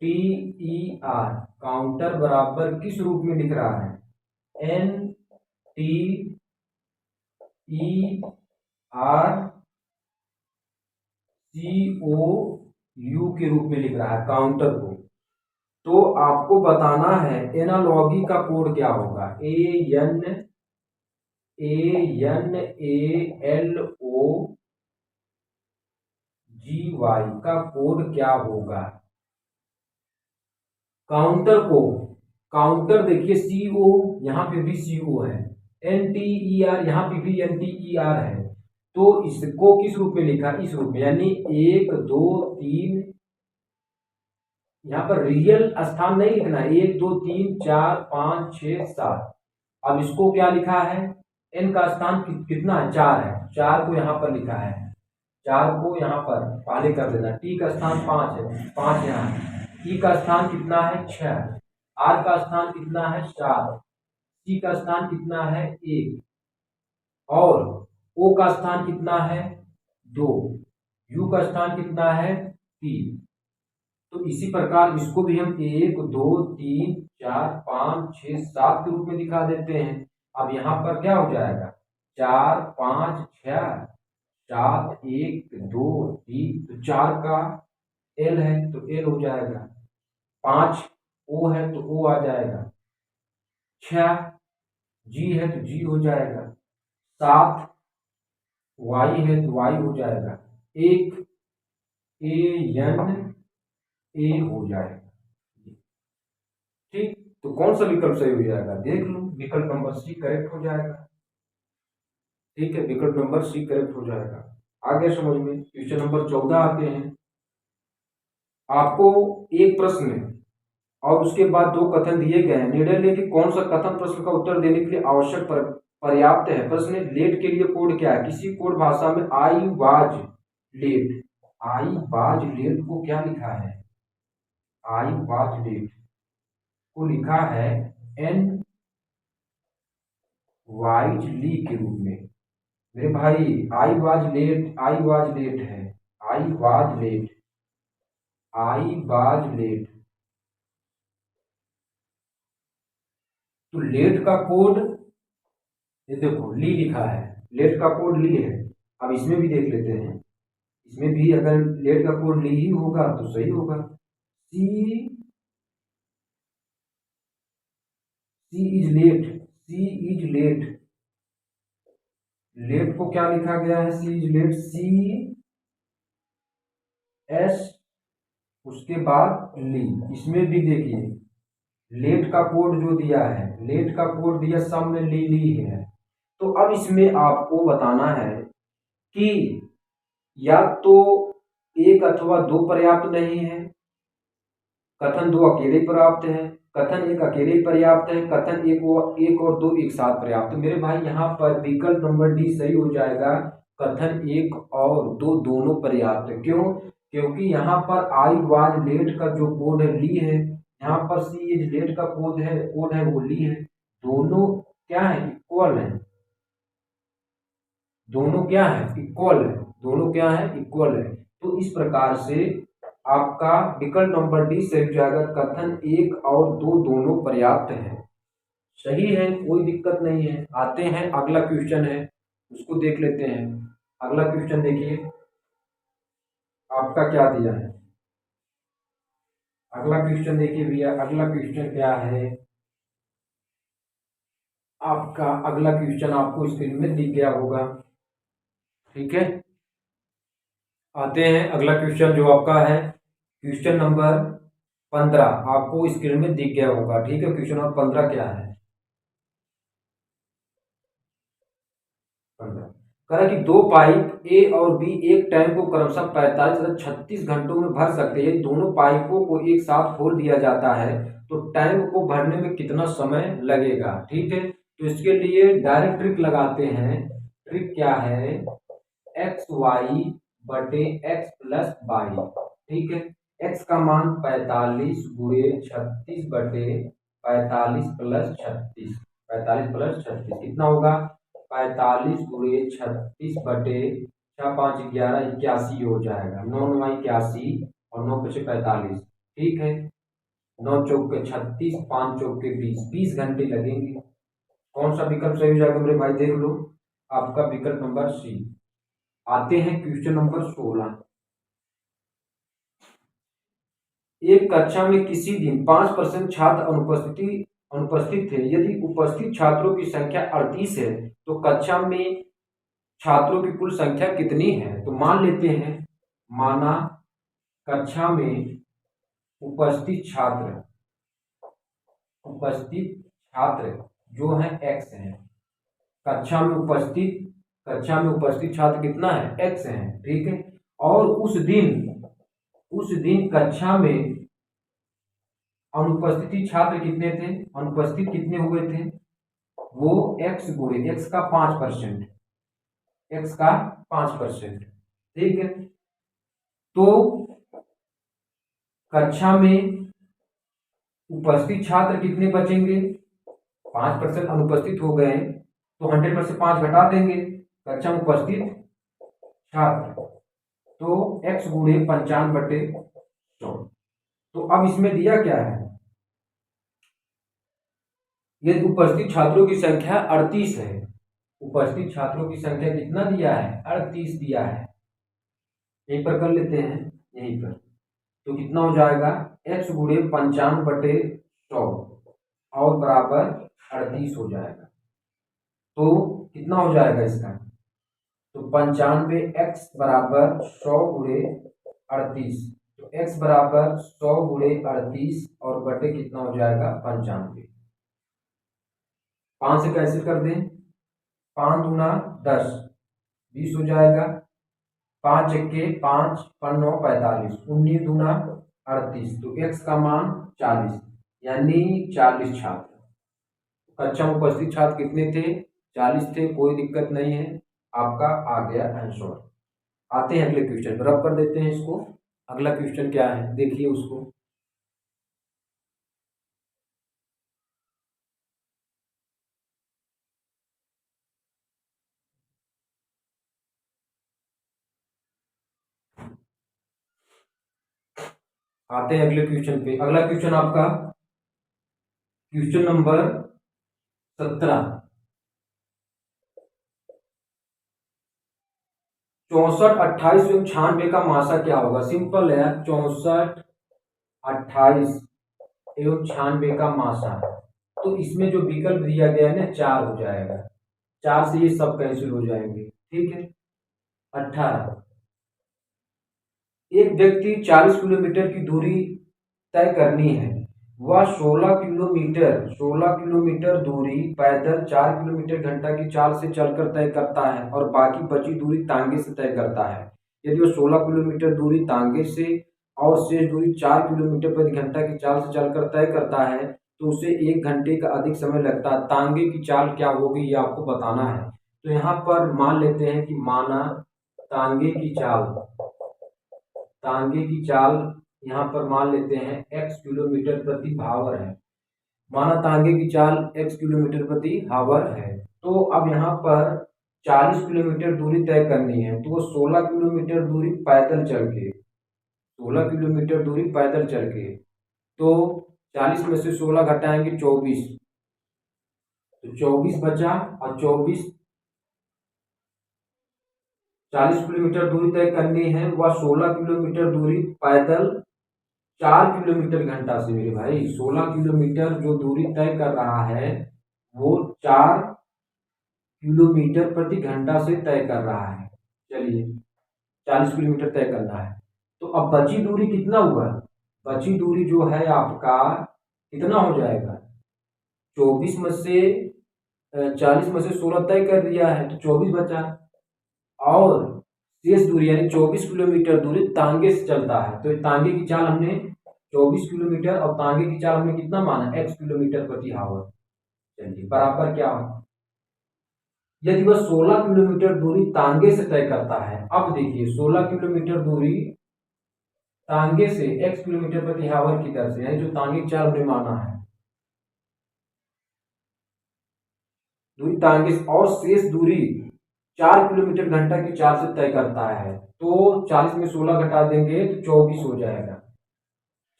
COUNTER, काउंटर बराबर किस रूप में लिख रहा है? NTERCOU के रूप में लिख रहा है काउंटर को। तो आपको बताना है एनालॉगी का कोड क्या होगा। ANALOGY का कोड क्या होगा? काउंटर देखिए, CO यहाँ पे भी CO है, NTER यहाँ पे भी NTER है। तो इसको किस रूप में लिखा? इस रूप में, यानी 1 2 3। यहाँ पर रियल स्थान नहीं लिखना, 1 2 3 4 5 6 7। अब इसको क्या लिखा है? n का स्थान कितना है? 4 है, 4 को यहाँ पर लिखा है, 4 को यहाँ पर पहले कर देना। t का स्थान 5 है, 5 यहाँ है। e का स्थान कितना है? 6। r का स्थान कितना है? 4। c का स्थान कितना है? 1। और o का स्थान कितना है? 2। u का स्थान कितना है? 3। तो इसी प्रकार इसको भी हम 1 2 3 4 5 6 7 के रूप में दिखा देते हैं। अब यहाँ पर क्या हो जाएगा? 4 5 6 7 1 2 3। तो 4 का L है तो L हो जाएगा, 5 O है तो O आ जाएगा, 6 G है तो G हो जाएगा, 7 Y है तो Y हो जाएगा, 1 ANA हो जाएगा। ठीक, तो कौन सा विकल्प सही हो जाएगा? देख लो, विकल्प नंबर सी करेक्ट हो जाएगा। ठीक है, विकल्प नंबर सी करेक्ट हो जाएगा। आगे समझ में। क्वेश्चन नंबर 14 आते हैं। आपको एक प्रश्न और उसके बाद 2 कथन दिए गए हैं। निर्णय लें कि कौन सा कथन प्रश्न का उत्तर देने के लिए आवश्यक पर्याप्त है। प्रश्न लेट के लिए कोड क्या है? किसी कोड भाषा में आई वाज लेट को क्या लिखा है? आई वाज लेट को लिखा है एन वाइजली के रूप में। मेरे भाई आई वाज लेट है, आई वाज लेट। तो लेट का कोड ये देखो ली लिखा है, लेट का कोड ली है। अब इसमें भी देख लेते हैं, इसमें भी अगर लेट का कोड ली ही होगा तो सही होगा। सी इज लेट को क्या लिखा गया है? सी इज लेट, CS उसके बाद ली। इसमें भी देखिए लेट का कोड जो दिया है, लेट का कोड दिया सब में ली है। तो अब इसमें आपको बताना है कि या तो 1 अथवा 2 पर्याप्त नहीं है, कथन 2 अकेले ही पर्याप्त है, कथन 1 अकेले ही पर्याप्त है, कथन 1 और 2 एक साथ पर्याप्त। तो मेरे भाई यहाँ पर विकल्प नंबर डी सही हो जाएगा, कथन 1 और 2 दोनों पर्याप्त है। क्यों? क्योंकि यहाँ पर आई वाज लेट का जो कोड है ली है, यहाँ पर सी इज लेट का कोड है वो ली है। दोनों क्या है? इक्वल है। दोनों क्या है? इक्वल है। दोनों क्या है? इक्वल है। तो इस प्रकार से आपका विकल्प नंबर डी सही हो जाएगा, कथन 1 और 2 दोनों पर्याप्त है। सही है, कोई दिक्कत नहीं है। आते हैं अगला क्वेश्चन है, उसको देख लेते हैं। अगला क्वेश्चन देखिए आपका क्या दिया है। अगला क्वेश्चन देखिए भैया, अगला क्वेश्चन क्या है आपका। अगला क्वेश्चन आपको स्क्रीन में दिख गया होगा, ठीक है। आते हैं अगला क्वेश्चन जो आपका है क्वेश्चन नंबर 15, आपको स्क्रीन में दिख गया होगा, ठीक है। क्वेश्चन नंबर 15 क्या है? 15 कह रहा है कि दो पाइप ए और बी एक टैंक को क्रमशः 45 तथा 36 घंटों में भर सकते हैं। दोनों पाइपों को एक साथ खोल दिया जाता है तो टैंक को भरने में कितना समय लगेगा, ठीक है। तो इसके लिए डायरेक्ट ट्रिक लगाते हैं। ट्रिक क्या है? एक्स वाई बटे एक्स प्लस वाई, ठीक है। एक्स का मान 45 गुणे 36 बटे 45 प्लस 36, 45 प्लस 36 कितना होगा? 45 गुणे 36 बटे 6×5 = 11, 81 हो जाएगा। 9 9 81 और 9 5 45, ठीक है। 9 चौके 36, 5 चौके 20, 20 घंटे लगेंगे। कौन सा विकल्प सही हो जाएगा मेरे भाई? देख लो, आपका विकल्प नंबर सी। आते हैं क्वेश्चन नंबर 16। एक कक्षा में किसी दिन 5% छात्र अनुपस्थित थे। यदि उपस्थित छात्रों की संख्या 38 है तो कक्षा में छात्रों की कुल संख्या कितनी है? तो मान लेते हैं, माना कक्षा में उपस्थित छात्र जो है x है। कक्षा में उपस्थित छात्र कितना है? x है, ठीक है। और उस दिन कक्षा में अनुपस्थित छात्र कितने थे? अनुपस्थित कितने हुए थे? वो x गुणे x का 5%, x का 5%, ठीक है। तो कक्षा में उपस्थित छात्र कितने बचेंगे? 5% अनुपस्थित हो गए तो 100 में से 5 घटा देंगे। कक्षा में उपस्थित छात्र तो x गुणे 95/100। तो अब इसमें दिया क्या है? यदि उपस्थित छात्रों की संख्या 38 है, उपस्थित छात्रों की संख्या कितना दिया है? 38 दिया है। यहीं पर कर लेते हैं, यहीं पर। तो कितना हो जाएगा? x गुणे 95/100 और बराबर 38 हो जाएगा। तो कितना हो जाएगा इसका? तो 95x बराबर 100 गुणे 38, तो x बराबर 100 गुणे 38 और बटे कितना हो जाएगा? 95। 5 से कैंसिल कर दें, 5 दूना 10, 20 हो जाएगा। 5 एक्के 5, 9 45, 19 दूना 38, तो x का मान 40, यानी 40 छात्र। कक्षा में उपस्थित छात्र कितने थे? 40 थे। कोई दिक्कत नहीं है, आपका आ गया आंसर। आते हैं अगले क्वेश्चन पर, रब कर देते हैं इसको। अगला क्वेश्चन क्या है देखिए उसको। आते हैं अगले क्वेश्चन पे। अगला क्वेश्चन आपका क्वेश्चन नंबर 17। 64, 28 एवं 96 का मासा क्या होगा? सिंपल है, 64, 28 एवं 96 का मासा। तो इसमें जो विकल्प दिया गया है ना 4 हो जाएगा। 4 से ये सब कैंसिल हो जाएंगे, ठीक है। 18, एक व्यक्ति 40 किलोमीटर की दूरी तय करनी है। वह 16 किलोमीटर दूरी पैदल 4 किलोमीटर घंटा की चाल से चलकर तय करता है और बाकी बची दूरी तांगे से तय करता है। यदि वो 16 किलोमीटर दूरी तांगे से और शेष दूरी 4 किलोमीटर प्रति घंटा की चाल से चलकर तय करता है तो उसे 1 घंटे का अधिक समय लगता है। तांगे की चाल क्या होगी ये आपको बताना है। तो यहाँ पर मान लेते हैं कि माना तांगे की चाल, तांगे की चाल यहाँ पर मान लेते हैं x किलोमीटर प्रति हावर है। माना तांगे की चाल x किलोमीटर प्रति हावर है। तो अब यहाँ पर 40 किलोमीटर दूरी तय करनी है तो वो 16 किलोमीटर दूरी पैदल चल के, 16 किलोमीटर दूरी पैदल चल के, तो 40 में से 16 घटाएंगे 24, तो 24 बचा और 24, 40 किलोमीटर दूरी तय करनी है वह 16 किलोमीटर दूरी पैदल 4 किलोमीटर घंटा से। मेरे भाई 16 किलोमीटर जो दूरी तय कर रहा है वो 4 किलोमीटर प्रति घंटा से तय कर रहा है। चलिए 40 किलोमीटर तय करना है तो अब बची दूरी कितना हुआ, बची दूरी जो है आपका कितना हो जाएगा, 24 में से 40 में से 16 तय कर दिया है तो 24 बचा, और शेष दूरी यानी 24 किलोमीटर दूरी तांगे से चलता है। तो तांगे की चाल हमने 24 किलोमीटर और तांगे की चाल हमने कितना माना x किलोमीटर प्रति हावर। चलिए बराबर क्या हो, यदि वह 16 किलोमीटर दूरी तांगे से तय करता है, अब देखिए 16 किलोमीटर दूरी तांगे से x किलोमीटर प्रति हावर की दर से, यानी जो तांगे की चाल हमने माना है दूरी तांगे से, और शेष दूरी 4 किलोमीटर घंटा की चाल से तय करता है। तो 40 में 16 घटा देंगे तो 24 हो जाएगा।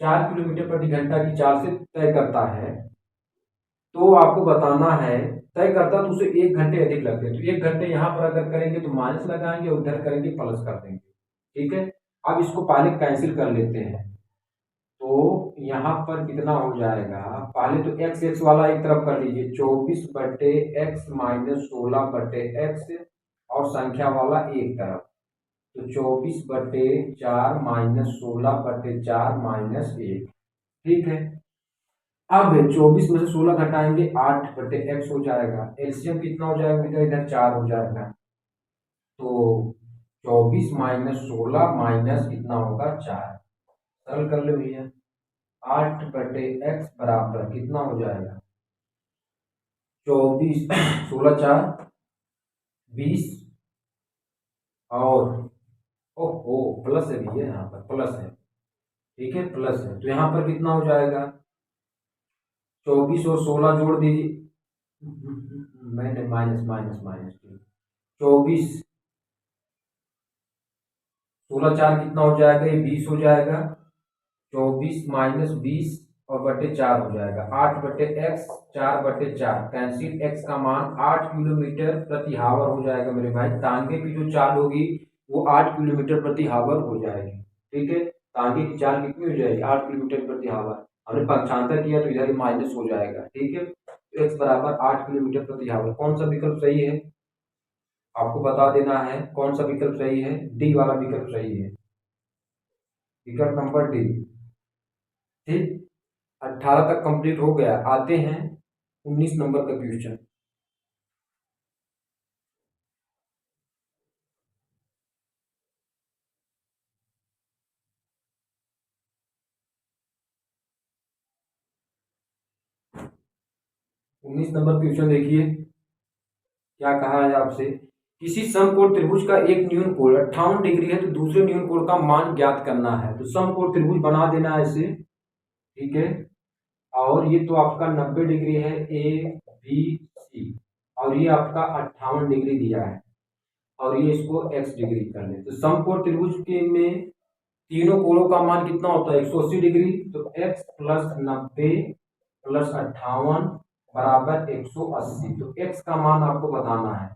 4 किलोमीटर प्रति घंटा की चाल से तय करता है तो आपको बताना है, तय करता तो उसे 1 घंटे अधिक लगते हैं। तो 1 घंटे यहाँ पर अगर करेंगे तो माइनस लगाएंगे, उधर करेंगे प्लस कर देंगे। ठीक है, अब इसको पहले कैंसिल कर लेते हैं तो यहाँ पर कितना हो जाएगा, पहले तो एक्स एक्स वाला एक तरफ कर लीजिए, 24/x माइनस 16/x और संख्या वाला एक तरफ, तो 24/4 माइनस 16/4 माइनस 1। ठीक है, अब 24 में से 16 घटाएंगे 8/x हो जाएगा, एलसीएम कितना हो जाएगा बेटा, इधर 4 हो जाएगा, तो 24 माइनस 16 माइनस कितना होगा 4, सरल कर लो भैया, 8/x बराबर कितना हो जाएगा 24, 16 4 20, और ओहो प्लस है भैया, यहाँ पर प्लस है। ठीक है प्लस है, तो यहाँ पर कितना हो जाएगा 24 और 16 जोड़ दीजिए, मैंने माइनस माइनस माइनस 24, 16 4 कितना हो जाएगा, ये 20 हो जाएगा, 24 माइनस 20 और बटे 4 हो जाएगा, 8/x 4/4 कैंसिल, x का मान 8 किलोमीटर प्रति हावर हो जाएगा मेरे भाई। तांगे की जो चाल होगी वो 8 किलोमीटर प्रति हावर हो जाएगी। ठीक है, तांगे की चाल कितनी हो जाएगी 8 किलोमीटर प्रति हावर, हमने पक्षांतर किया तो इधर ही माइनस हो जाएगा। ठीक है, तो x बराबर 8 किलोमीटर प्रति हावर, कौन सा विकल्प सही है आपको बता देना है, कौन सा विकल्प सही है, डी वाला विकल्प सही है, विकल्प नंबर डी। ठीक, 18 तक कंप्लीट हो गया, आते हैं 19 नंबर का क्वेश्चन। उन्नीस नंबर क्वेश्चन देखिए क्या कहा है आपसे, किसी समकोण त्रिभुज का एक न्यून कोण 58 डिग्री है तो दूसरे न्यून कोण का मान ज्ञात करना है। तो समकोण त्रिभुज बना देना है इसे। ठीक है, और ये तो आपका 90 डिग्री है ए बी सी, और ये आपका 58 डिग्री दिया है, और ये इसको x डिग्री कर ले। तो समकोण त्रिभुज के में तीनों कोणों का मान कितना होता है 180 डिग्री, तो x प्लस 90 प्लस 58 बराबर 180। तो x का मान आपको बताना है,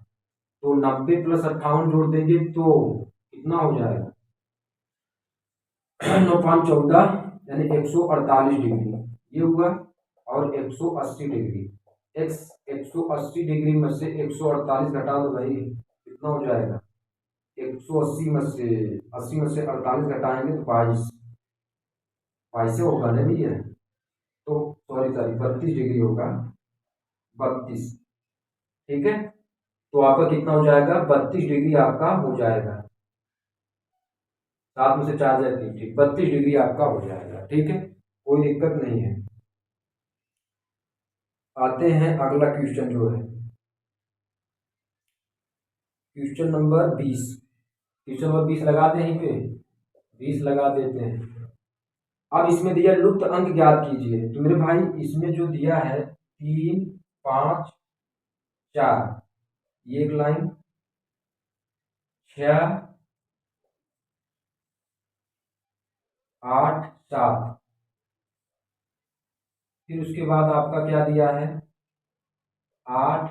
तो 90 प्लस 58 जोड़ देंगे तो कितना हो जाएगा 9×14 यानी 148 डिग्री ये हुआ, और 180 डिग्री, x 180 डिग्री में से 148 घटा दो भाई, कितना हो जाएगा 180 में से 80 में से 48 घटाएंगे तो 22, 22 से होगा ना भैया, तो सॉरी 32 डिग्री होगा, 32। ठीक है, तो आपका कितना हो जाएगा 32 डिग्री आपका हो जाएगा, 7 में से 4 जाए 3, ठीक, 32 डिग्री आपका हो जाएगा। ठीक है, कोई दिक्कत नहीं है। आते हैं अगला क्वेश्चन जो है क्वेश्चन नंबर 20। क्वेश्चन नंबर 20 लगाते हैं यहीं पे, 20 लगा देते हैं। अब इसमें दिया लुप्त अंक ज्ञात कीजिए। तो मेरे भाई इसमें जो दिया है 3, 5, 4, ये एक लाइन, 6, 8, 7, फिर उसके बाद आपका क्या दिया है 8,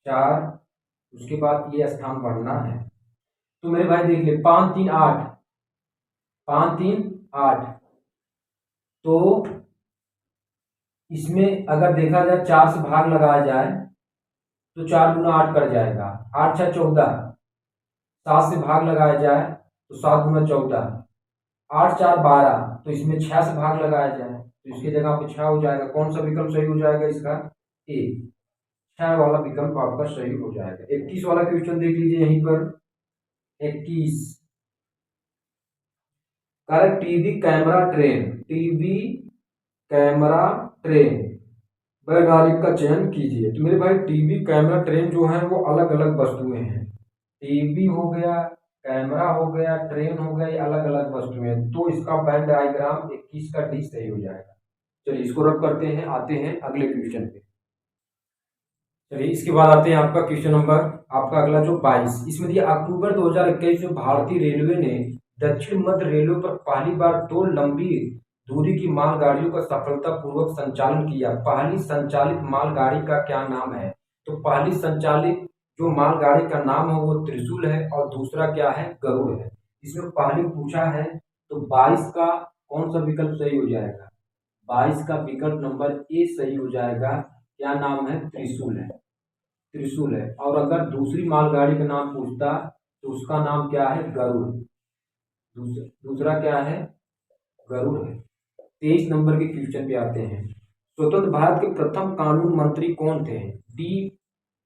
4, उसके बाद ये स्थान बढ़ना है। तो मेरे भाई देख ले 5, 3, 8, 5, 3, 8, तो इसमें अगर देखा जाए 4 से भाग लगाया जाए तो 4 गुना 8 कर जाएगा, 8, 6, 14, 7 से भाग लगाया जाए तो 7 गुना 14, 8, 4, 12, तो इसमें 6 से भाग लगाया जाए तो इसकी जगह पे 6 हो जाएगा। कौन सा विकल्प सही हो जाएगा इसका, ए, 6 वाला विकल्प आपका सही हो जाएगा। 21 वाला क्वेश्चन देख लीजिए यहीं पर, 21 कर TV camera train, TV camera train वैधानिक का चयन कीजिए। तो मेरे भाई टीवी कैमरा ट्रेन जो है वो अलग अलग वस्तुएं हैं, टीवी हो गया, कैमरा हो गया, ट्रेन हो गया, ये अलग अलग वस्तुएं, तो इसका वेन डायग्राम 21 का डी सही हो जाएगा। चलिए इसको रब करते हैं, आते हैं अगले क्वेश्चन पे। चलिए इसके बाद आते हैं आपका क्वेश्चन नंबर आपका अगला जो 22। इसमें दिया अक्टूबर 2021 में भारतीय रेलवे ने दक्षिण मध्य रेलवे पर पहली बार 2 लंबी दूरी की मालगाड़ियों का सफलतापूर्वक संचालन किया। पहली संचालित मालगाड़ी का क्या नाम है। तो पहली संचालित जो मालगाड़ी का नाम है वो त्रिशूल है और दूसरा क्या है गरुड़ है। इसमें पहले पूछा है तो 22 का कौन सा विकल्प सही हो जाएगा, 22 का विकल्प नंबर ए सही हो जाएगा। क्या नाम है, त्रिशूल है, त्रिशूल है। और अगर दूसरी मालगाड़ी का नाम पूछता तो उसका नाम क्या है, गरुड़, दूसरा क्या है गरुड़ है। 23 नंबर के क्वेश्चन पे आते हैं। स्वतंत्र भारत के प्रथम कानून मंत्री कौन थे। डी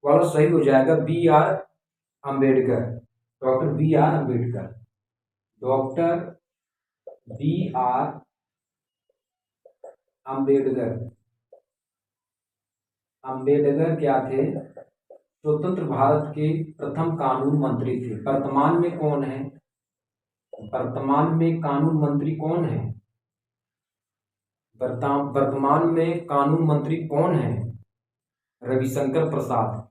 वाला सही हो जाएगा, B R Ambedkar, doctor B R Ambedkar, doctor B R Ambedkar. Ambedkar क्या थे, स्वतंत्र भारत के प्रथम कानून मंत्री थे। वर्तमान में कौन है, वर्तमान में कानून मंत्री कौन है, वर्तमान में कानून मंत्री कौन है, रविशंकर प्रसाद।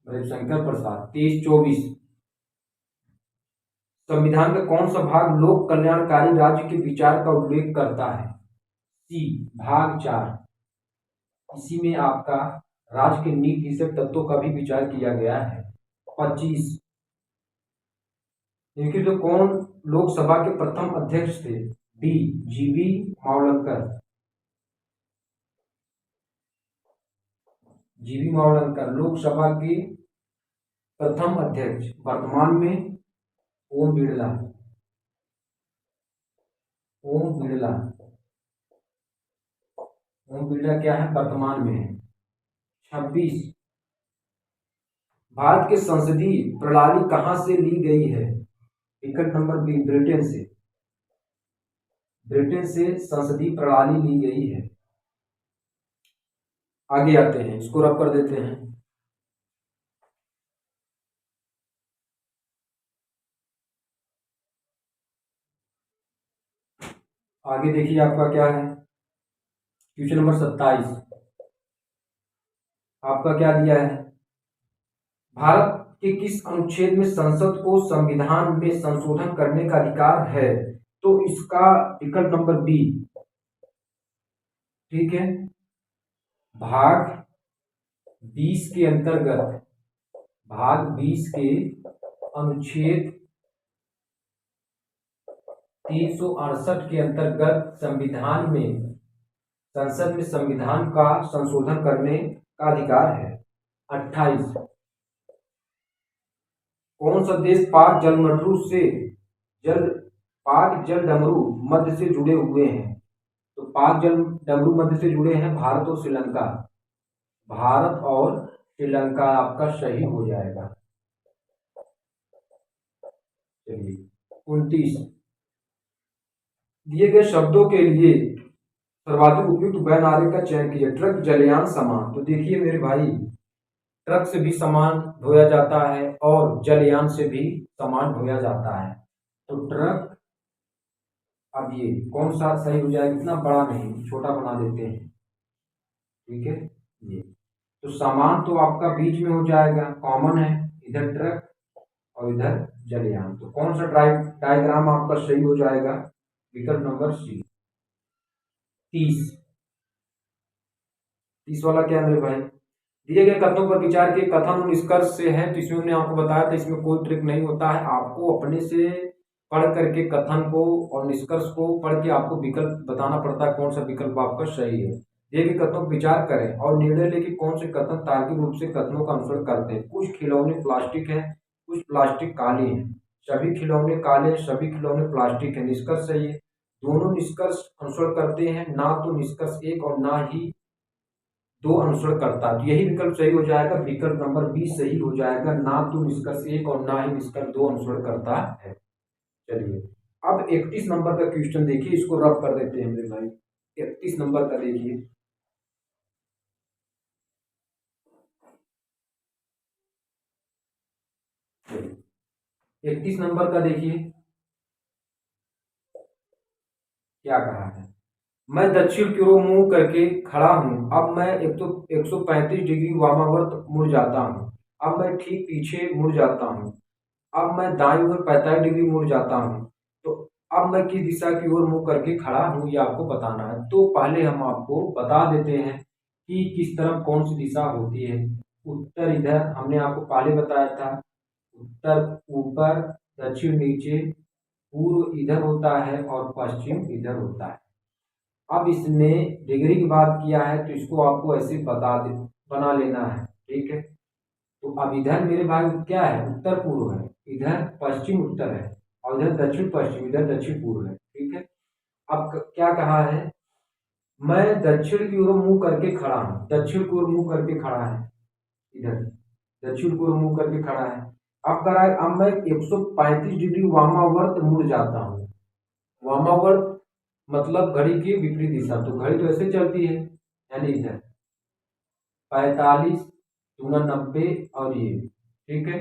रविशंकर प्रसाद। 23-24 संविधान का कौन सा भाग लोक कल्याणकारी राज्य के विचार का उल्लेख करता है। सी भाग 4, इसी में आपका राज्य के नीति से तत्वों का भी विचार किया गया है। 25 इनके तो कौन लोकसभा के प्रथम अध्यक्ष थे। डी जीवी मावलंकर, जीवी मावलंकर लोकसभा के प्रथम अध्यक्ष। वर्तमान में ओम बिरला, ओम बिरला, ओम बिरला क्या है वर्तमान में है। 26 भारत के संसदीय प्रणाली कहां से ली गई है। विकल्प नंबर बी ब्रिटेन से, ब्रिटेन से संसदीय प्रणाली ली गई है। आगे आते हैं, इसको रब कर देते हैं। आगे देखिए आपका क्या है क्वेश्चन नंबर 27। आपका क्या दिया है, भारत के किस अनुच्छेद में संसद को संविधान में संशोधन करने का अधिकार है। तो इसका विकल्प नंबर बी, ठीक है, भाग 20 के अंतर्गत, भाग 20 के अनुच्छेद 368 के अंतर्गत संविधान में, संसद में संविधान का संशोधन करने का अधिकार है। 28 कौन सा देश पाक जलमरू से पाक जल डमरू मध्य से जुड़े हुए हैं। तो पाक जल डमरू मध्य से जुड़े हैं भारत और श्रीलंका, भारत और श्रीलंका आपका सही हो जाएगा। चलिए 29, दिए गए शब्दों के लिए सर्वाधिक उपयुक्त बयान का चयन कीजिए। ट्रक, जलयान, सामान। तो देखिए मेरे भाई, ट्रक से भी सामान ढोया जाता है और जलयान से भी सामान ढोया जाता है। तो ट्रक, अब ये कौन सा सही हो जाएगा, इतना बड़ा नहीं, छोटा बना देते हैं, ठीक है। ये तो सामान तो आपका बीच में हो जाएगा, कॉमन है, इधर ट्रक और इधर जलयान। तो कौन सा डायग्राम आपका सही हो जाएगा, विकल्प नंबर सी। 30, 30 वाला क्या है मेरे भाई, दिए गए कथनों पर विचार के कथन और निष्कर्ष से है। तो इसमें हमने आपको बताया था, इसमें कोई ट्रिक नहीं होता है, आपको अपने से पढ़ करके कथन को और निष्कर्ष को पढ़ के आपको विकल्प बताना पड़ता है, कौन सा विकल्प आपका सही है। दिए गए कथनों पर विचार करें और निर्णय लें कि कौन से कथन तार्किक रूप से कथनों का अनुसरण करते हैं। कुछ खिलौने प्लास्टिक है, कुछ प्लास्टिक काले हैं, सभी खिलौने काले, सभी खिलौने प्लास्टिक है। निष्कर्ष सही है, दोनों निष्कर्ष अनुसरण करते हैं, ना तो निष्कर्ष एक और ना ही दो अनुसरण करता है। तो यही विकल्प सही हो जाएगा, विकल्प नंबर 20 सही हो जाएगा, ना तो निष्कर्ष एक और ना ही निष्कर्ष दो अनुसरण करता है। चलिए अब 31 नंबर का क्वेश्चन देखिए, इसको रब कर देते हैं मेरे भाई। 31 नंबर का देखिए, इकतीस नंबर का देखिए क्या कहा है। मैं दक्षिण की ओर मुंह करके खड़ा हूं, अब मैं 135 डिग्री वामावर्त मुड़ जाता हूं, अब मैं ठीक पीछे मुड़ जाता हूं, अब मैं दाईं ओर 45 डिग्री मुड़ जाता हूं। तो अब मैं किस दिशा की ओर मुंह करके खड़ा हूं, ये आपको बताना है। तो पहले हम आपको बता देते हैं कि किस तरफ कौन सी दिशा होती है। उत्तर इधर हमने आपको पहले बताया था, उत्तर ऊपर, दक्षिण नीचे, पूर्व इधर होता है और पश्चिम इधर होता है। अब इसमें डिग्री की बात किया है तो इसको आपको ऐसे बना लेना है, ठीक है। तो अब इधर मेरे भाई क्या है, उत्तर पूर्व है, इधर पश्चिम उत्तर है और इधर दक्षिण पश्चिम, इधर दक्षिण पूर्व है, ठीक है। अब क्या कहा है, मैं दक्षिण की ओर मुंह करके खड़ा हूं, दक्षिण की ओर मुंह करके खड़ा है, इधर दक्षिण की ओर मुंह करके खड़ा है। अब करा है, अब मैं 135 डिग्री वामावर्त मुड़ जाता हूँ। वामावर्त मतलब घड़ी की विपरीत दिशा, तो घड़ी तो ऐसे चलती है, यानी इधर 45 दूना 90 और ये, ठीक है।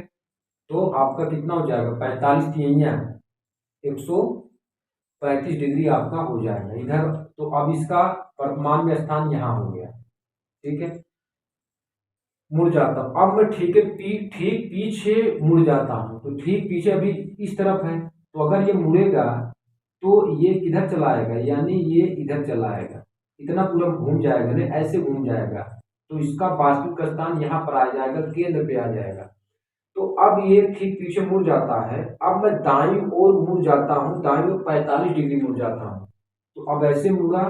तो आपका कितना हो जाएगा, 45 तिहैया 135 डिग्री आपका हो जाएगा इधर। तो अब इसका वर्तमान में स्थान यहाँ हो गया, ठीक है। मुड़ जाता हूँ, अब मैं ठीक है ठीक पीछे मुड़ जाता हूँ, तो ठीक पीछे अभी इस तरफ है, तो अगर ये मुड़ेगा तो ये किधर चला आएगा, यानी ये इधर चला आएगा, इतना पूरा घूम जाएगा, नहीं ऐसे घूम जाएगा, तो इसका वास्तविक स्थान यहाँ पर आ जाएगा, केंद्र पे आ जाएगा। तो अब ये ठीक पीछे मुड़ जाता है, अब मैं दाईं ओर मुड़ जाता हूँ, दाईं ओर 45 डिग्री मुड़ जाता हूँ। तो अब ऐसे मुड़ा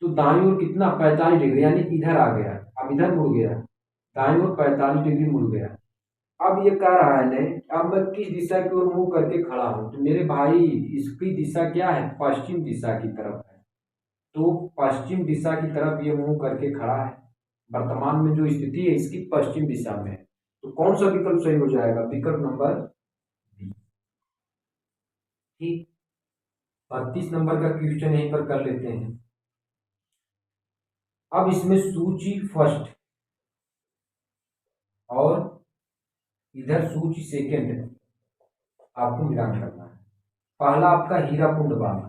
तो दाईं ओर कितना, 45 डिग्री, यानी इधर आ गया, अब इधर मुड़ गया, दाईं ओर 45 डिग्री मुड़ गया। अब ये कह रहा है ने, अब मैं किस दिशा की ओर मुंह करके खड़ा हूं, तो मेरे भाई इसकी दिशा क्या है, पश्चिम दिशा की तरफ है। तो पश्चिम दिशा की तरफ ये मुंह करके खड़ा है, वर्तमान में जो स्थिति है इसकी पश्चिम दिशा में है। तो कौन सा विकल्प सही हो जाएगा, विकल्प नंबर बी, ठीक। 32 नंबर का क्वेश्चन यहीं पर कर लेते हैं। अब इसमें सूची फर्स्ट और इधर सूची सेकेंड आपको मिलान करना है। पहला आपका हीराकुंड बांध,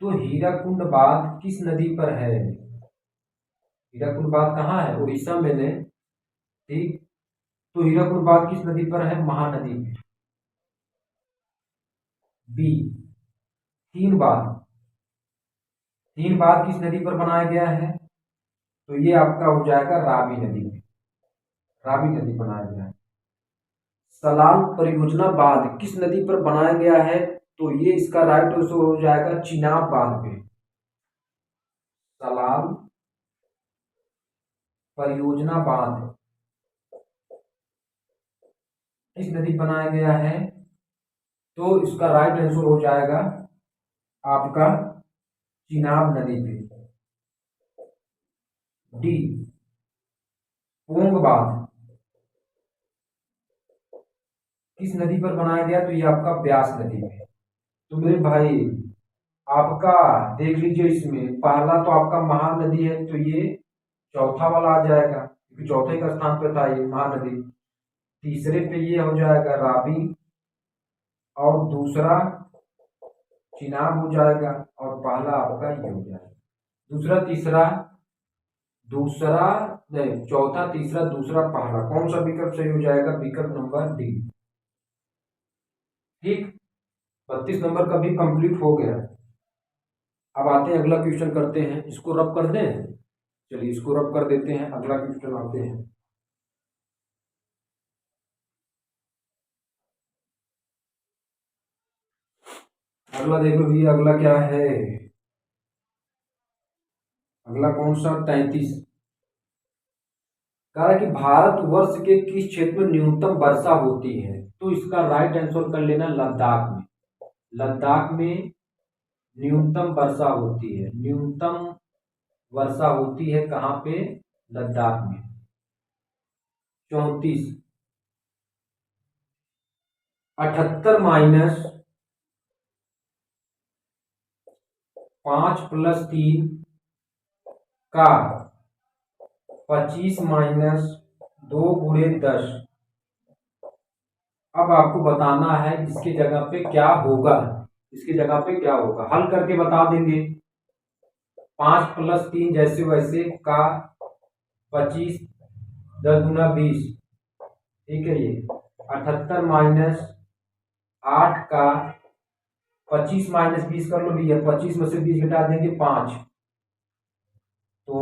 तो हीराकुंड बांध किस नदी पर है, हीराकुंड बांध कहाँ है, उड़ीसा में है, ठीक। तो हीराकुंड बांध किस नदी पर है, महानदी पे। बी, तीन बांध, तीन बांध किस नदी पर बनाया गया है, तो ये आपका हो जाएगा रावी नदी पे, रावी नदी बनाया गया है। सलाल परियोजना बांध किस नदी पर बनाया गया है, तो ये इसका राइट आंसर हो जाएगा चिनाब बांध पे। सलाल परियोजना बांध किस नदी बनाया गया है, तो इसका राइट आंसर हो जाएगा आपका चिनाब नदी पे। डी, पोंग बांध किस नदी पर बनाया गया, तो ये आपका ब्यास नदी में। तो मेरे भाई आपका देख लीजिए, इसमें पहला तो आपका महानदी है, तो ये चौथा वाला आ जाएगा क्योंकि चौथे का स्थान पे था ये महानदी। तीसरे पे ये हो जाएगा रावी, और दूसरा चिनाब हो जाएगा, और पहला आपका ये हो जाएगा। दूसरा तीसरा, दूसरा नहीं, चौथा तीसरा दूसरा पहला, कौन सा विकल्प सही हो जाएगा, विकल्प नंबर डी। ठीक, 32 नंबर का भी कंप्लीट हो गया। अब आते हैं अगला क्वेश्चन करते हैं, इसको रब कर दें, चलिए इसको रब कर देते हैं, अगला क्वेश्चन आते हैं। अगला देख लो भैया, अगला क्या है, अगला कौन सा, 33। कहा है कि भारतवर्ष के किस क्षेत्र में न्यूनतम वर्षा होती है, तो इसका राइट आंसर कर लेना लद्दाख में। लद्दाख में न्यूनतम वर्षा होती है, न्यूनतम वर्षा होती है कहाँ पे, लद्दाख में। 34, 78 माइनस 5 प्लस 3 का 25 माइनस 2 गुणे 10। अब आपको बताना है इसके जगह पे क्या होगा, इसकी जगह पे क्या होगा, हल करके बता देंगे। 5 प्लस 3 जैसे वैसे का 25, 10 गुना 20, ठीक है। ये 78 माइनस 8 का 25 माइनस 20 कर लो भैया, 25 में से 20 घटा देंगे 5, तो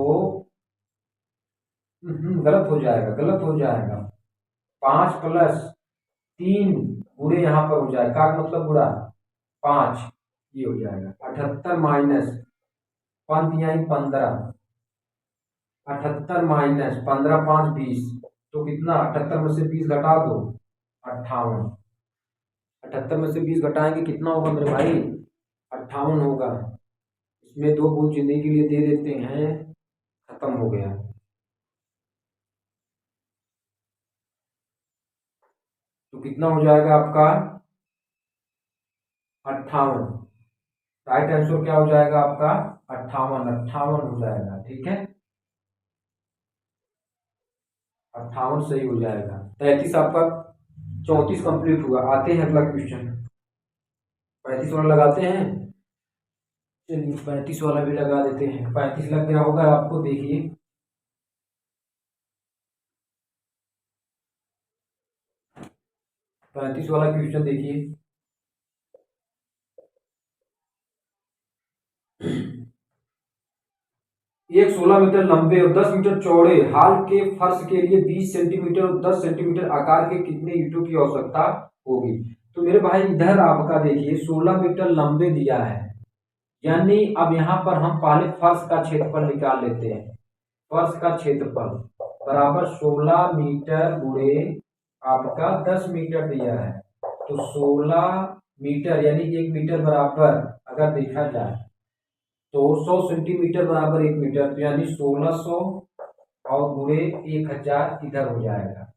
गलत हो जाएगा, गलत हो जाएगा। 5 प्लस 3 गुणे यहाँ पर हो जाएगा, का मतलब गुणा 5, ये हो जाएगा। 78 माइनस 5 यहीं 15, 78 माइनस 15 5 20, तो कितना, 78 में से 20 घटा दो 58, 78 में से 20 घटाएंगे कितना होगा मेरे भाई, 58 होगा। इसमें 2 बूंद जिंदगी के लिए दे देते हैं, खत्म हो गया। तो कितना हो जाएगा आपका, 58। राइट आंसर क्या हो जाएगा आपका, 58, 58 हो जाएगा, ठीक है, 58 सही हो जाएगा। 33 आपका, 34 कंप्लीट हुआ। आते हैं अगला क्वेश्चन, 35 वाला लगाते हैं, चलिए 35 वाला भी लगा देते हैं। 35 लग गया होगा आपको, देखिए 35 वाला क्वेश्चन देखिए। एक 16 मीटर लंबे और 10 मीटर चौड़े हाल के फर्श के लिए 20 सेंटीमीटर और 10 सेंटीमीटर आकार के कितने ईंटों की आवश्यकता होगी। तो मेरे भाई इधर आपका देखिए 16 मीटर लंबे दिया है, यानी अब यहाँ पर हम पहले फर्श का क्षेत्रफल निकाल लेते हैं। फर्श का क्षेत्रफल बराबर 16 मीटर गुणे आपका 10 मीटर दिया है, तो 16 मीटर यानी 1 मीटर बराबर अगर देखा जाए तो 100 सेंटीमीटर बराबर 1 मीटर, तो यानी 1600 और गुणे 1000 इधर हो जाएगा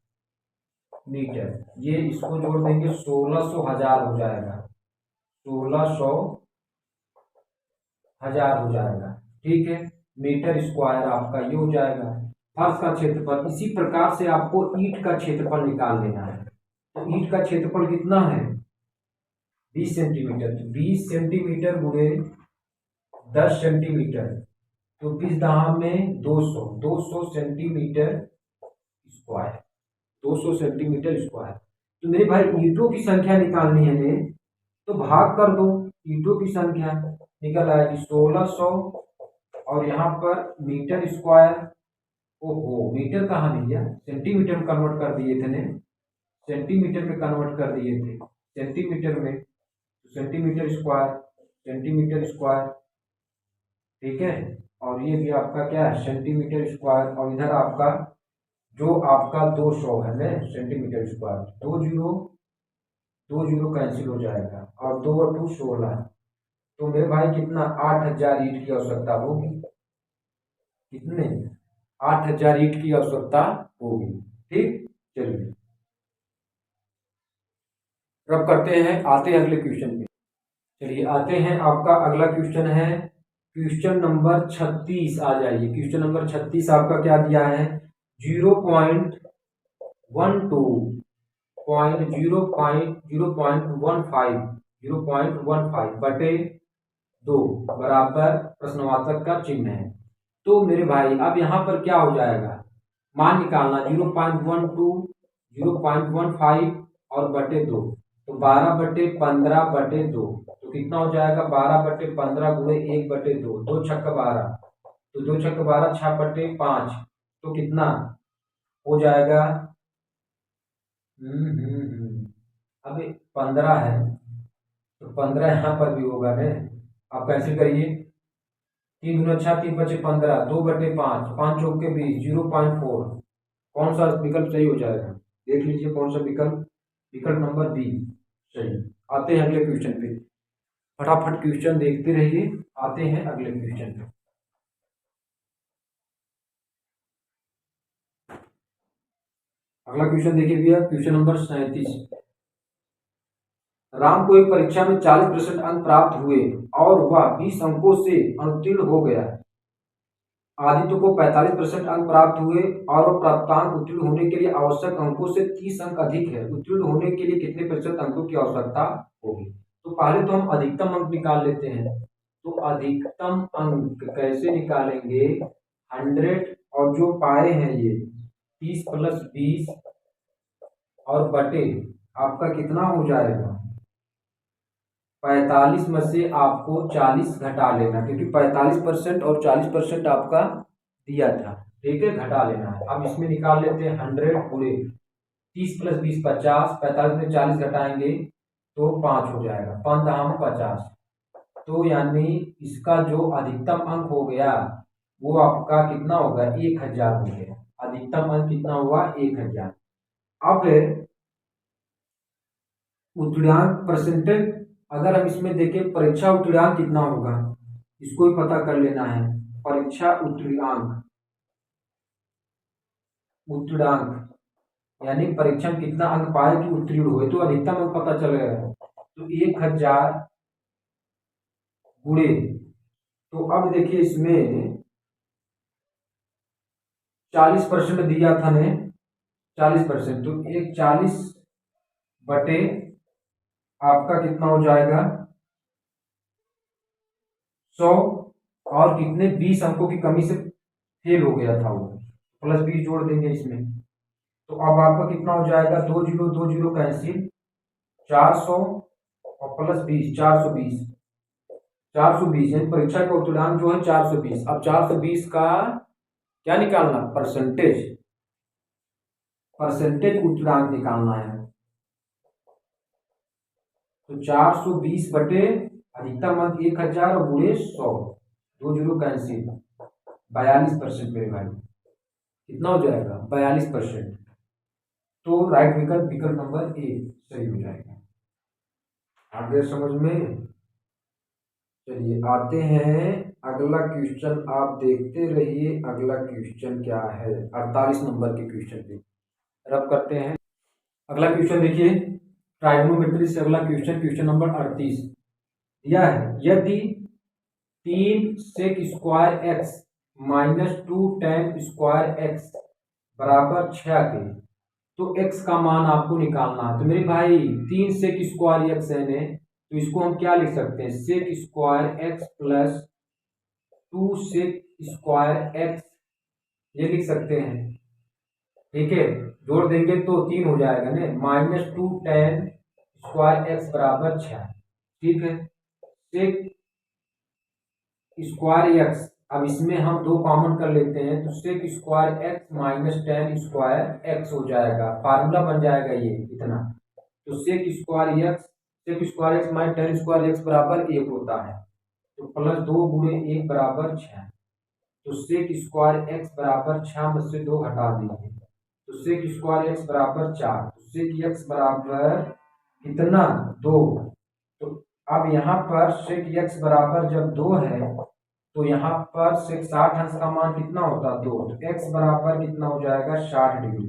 मीटर। ये इसको जोड़ देंगे 1600 हजार हो जाएगा, 1600 हजार हो जाएगा, ठीक है। मीटर स्क्वायर आपका ये हो जाएगा फर्श का क्षेत्रफल। इसी प्रकार से आपको ईंट का क्षेत्रफल निकाल लेना है। तो ईंट का क्षेत्रफल कितना है, 20 सेंटीमीटर, तो 20 सेंटीमीटर गुणे 10 सेंटीमीटर, तो 20 दहा में 200, 200 सेंटीमीटर स्क्वायर, 200 सेंटीमीटर स्क्वायर। तो मेरे भाई ईंटों की संख्या निकालनी है ने, तो भाग कर दो, ईंटों की संख्या निकल आएगी 1600 और यहाँ पर मीटर स्क्वायर, ओहो मीटर कहाँ भैया, सेंटीमीटर में कन्वर्ट कर दिए थे ने, सेंटीमीटर में कन्वर्ट कर दिए थे, सेंटीमीटर में, सेंटीमीटर स्क्वायर, सेंटीमीटर स्क्वायर, ठीक है। और ये भी आपका क्या है, सेंटीमीटर स्क्वायर, और इधर आपका जो आपका 200 है ना सेंटीमीटर स्क्वायर, 2 जीरो कैंसिल हो जाएगा, और 2 और 2 16, तो मेरे भाई कितना, 8000 ईंट की आवश्यकता होगी, कितने, 8000 ईंट की आवश्यकता होगी, ठीक। चलिए रब करते हैं, आते हैं अगले क्वेश्चन पे। चलिए आते हैं, आपका अगला क्वेश्चन है क्वेश्चन नंबर 36। आ जाइए, क्वेश्चन नंबर 36 आपका क्या दिया है, 0.15 बटे 2 बराबर प्रश्नवाचक का चिन्ह है। तो मेरे भाई अब यहाँ पर क्या हो जाएगा, मान निकालना 0.12, 0.15 और बटे 2, तो 12/15/2, तो कितना हो जाएगा 12/15 गुणे 1/2, 2 छक्का 12, तो 2 छक्का 12 6/5, तो कितना हो जाएगा, अब 15 है तो 15 यहाँ पर भी होगा ने, आप कैंसिल करिए, 3×6 3×5 2/5, 5 चौक के 20, 0.4, कौन सा विकल्प सही हो जाएगा, देख लीजिए कौन सा विकल्प, विकल्प नंबर बी सही। आते हैं अगले क्वेश्चन पे, फटाफट क्वेश्चन देखते रहिए, आते हैं अगले क्वेश्चन पे। अगला क्वेश्चन देखिए भैया, क्वेश्चन नंबर 37। राम को एक परीक्षा में 40% अंक प्राप्त हुए और वह 20 अंकों से अनुत्तीर्ण हो गया। आदित्य को 45% अंक प्राप्त हुए और वह प्राप्तांक उत्तीर्ण होने के लिए आवश्यक अंकों से 30 अंक अधिक है। उत्तीर्ण होने के लिए कितने प्रतिशत अंकों की आवश्यकता होगी। तो पहले तो हम अधिकतम अंक निकाल लेते हैं। तो अधिकतम अंक कैसे निकालेंगे, 100 और जो पाए हैं ये 30 + 20 और बटे आपका कितना हो जाएगा 45 में से आपको 40 घटा लेना, क्योंकि 45% और 40% आपका दिया था, ठीक है, घटा लेना है। अब इसमें निकाल लेते हैं 100 पूरे 30 + 20 50, 45 में 40 घटाएंगे तो 5 हो जाएगा, 5 50, तो यानी इसका जो अधिकतम अंक हो गया वो आपका कितना होगा 1000 हो गया। अधिकतम अंक कितना हुआ 1000। अब उत्तीर्णांक परसेंटेज अगर हम इसमें देखें, परीक्षा उत्तीर्णांक कितना होगा इसको ही पता कर लेना है। परीक्षा उत्तीर्णांक, उत्तीर्णांक यानी परीक्षा में कितना अंक पाए कि उत्तीर्ण हुए, तो अधिकतम अंक पता चल गया, तो 1000 गुणे, तो अब देखिए इसमें 40% दिया था ने, 40%, तो 40 बटे आपका कितना हो जाएगा 100, और कितने 20 अंकों की कमी से फेल हो गया था वो, प्लस 20 जोड़ देंगे इसमें, तो अब आपका कितना हो जाएगा 2 0 2 0 कैंसिल, 400 और प्लस 20 420, 420 यानी परीक्षा का उत्तीर्णांक जो है 420। अब 420 का क्या निकालना, परसेंटेज, परसेंटेज उत्तीर्णांक निकालना है। तो 420 बटे अधिकतम अंक 1000 और गुणे 100, 2 0 कैंसिल, 42% मेरे भाई, कितना हो जाएगा 42%, तो राइट विकल्प विकल्प नंबर ए सही हो जाएगा। आगे समझ में, चलिए आते हैं अगला क्वेश्चन, आप देखते रहिए अगला क्वेश्चन क्या है, 48 नंबर के क्वेश्चन पे रब करते हैं। अगला क्वेश्चन देखिए, ट्राइगोनोमेट्री से अगला क्वेश्चन, क्वेश्चन नंबर 38 दिया है, यदि 3 sec square x - 2 tan square x बराबर 6 के, तो x का मान आपको निकालना है। तो मेरे भाई 3 sec स्क्वायर x है ने, तो इसको हम क्या लिख सकते हैं, sec square x + 2 sec square x, ये लिख सकते हैं, ठीक है, जोड़ देंगे तो 3 हो जाएगा ने, -2 tan स्क्वायर x बराबर 6, ठीक है, sec स्क्वायर x, अब इसमें हम 2 कॉमन कर लेते हैं, तो sec square x - tan square x हो जाएगा, फार्मूला बन जाएगा ये इतना, तो sec square x - tan square x बराबर 1 होता है, तो प्लस 2 गुणे 1 बराबर 6, तो sec स्क्वायर x बराबर 6 में से 2 हटा दीजिए, तो sec स्क्वायर x बराबर 4, तो sec x बराबर कितना 2, तो अब यहाँ पर sec x बराबर जब 2 है तो यहाँ पर sec 60 अंश का मान कितना होता है 2, तो x बराबर कितना हो जाएगा 60 डिग्री,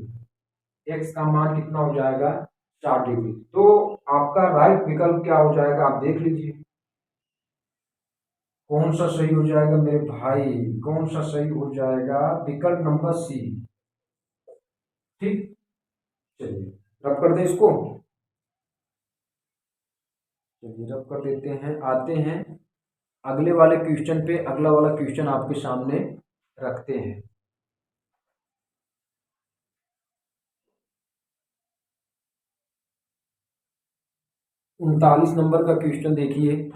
x का मान कितना हो जाएगा 4 डिग्री। तो आपका राइट विकल्प क्या हो जाएगा, आप देख लीजिए कौन सा सही हो जाएगा मेरे भाई, कौन सा सही हो जाएगा, विकल्प नंबर सी। ठीक, चलिए रब कर दें इसको, चलिए रब कर देते हैं। आते हैं अगले वाले क्वेश्चन पे, अगला वाला क्वेश्चन आपके सामने रखते हैं। 39 नंबर का क्वेश्चन देखिए।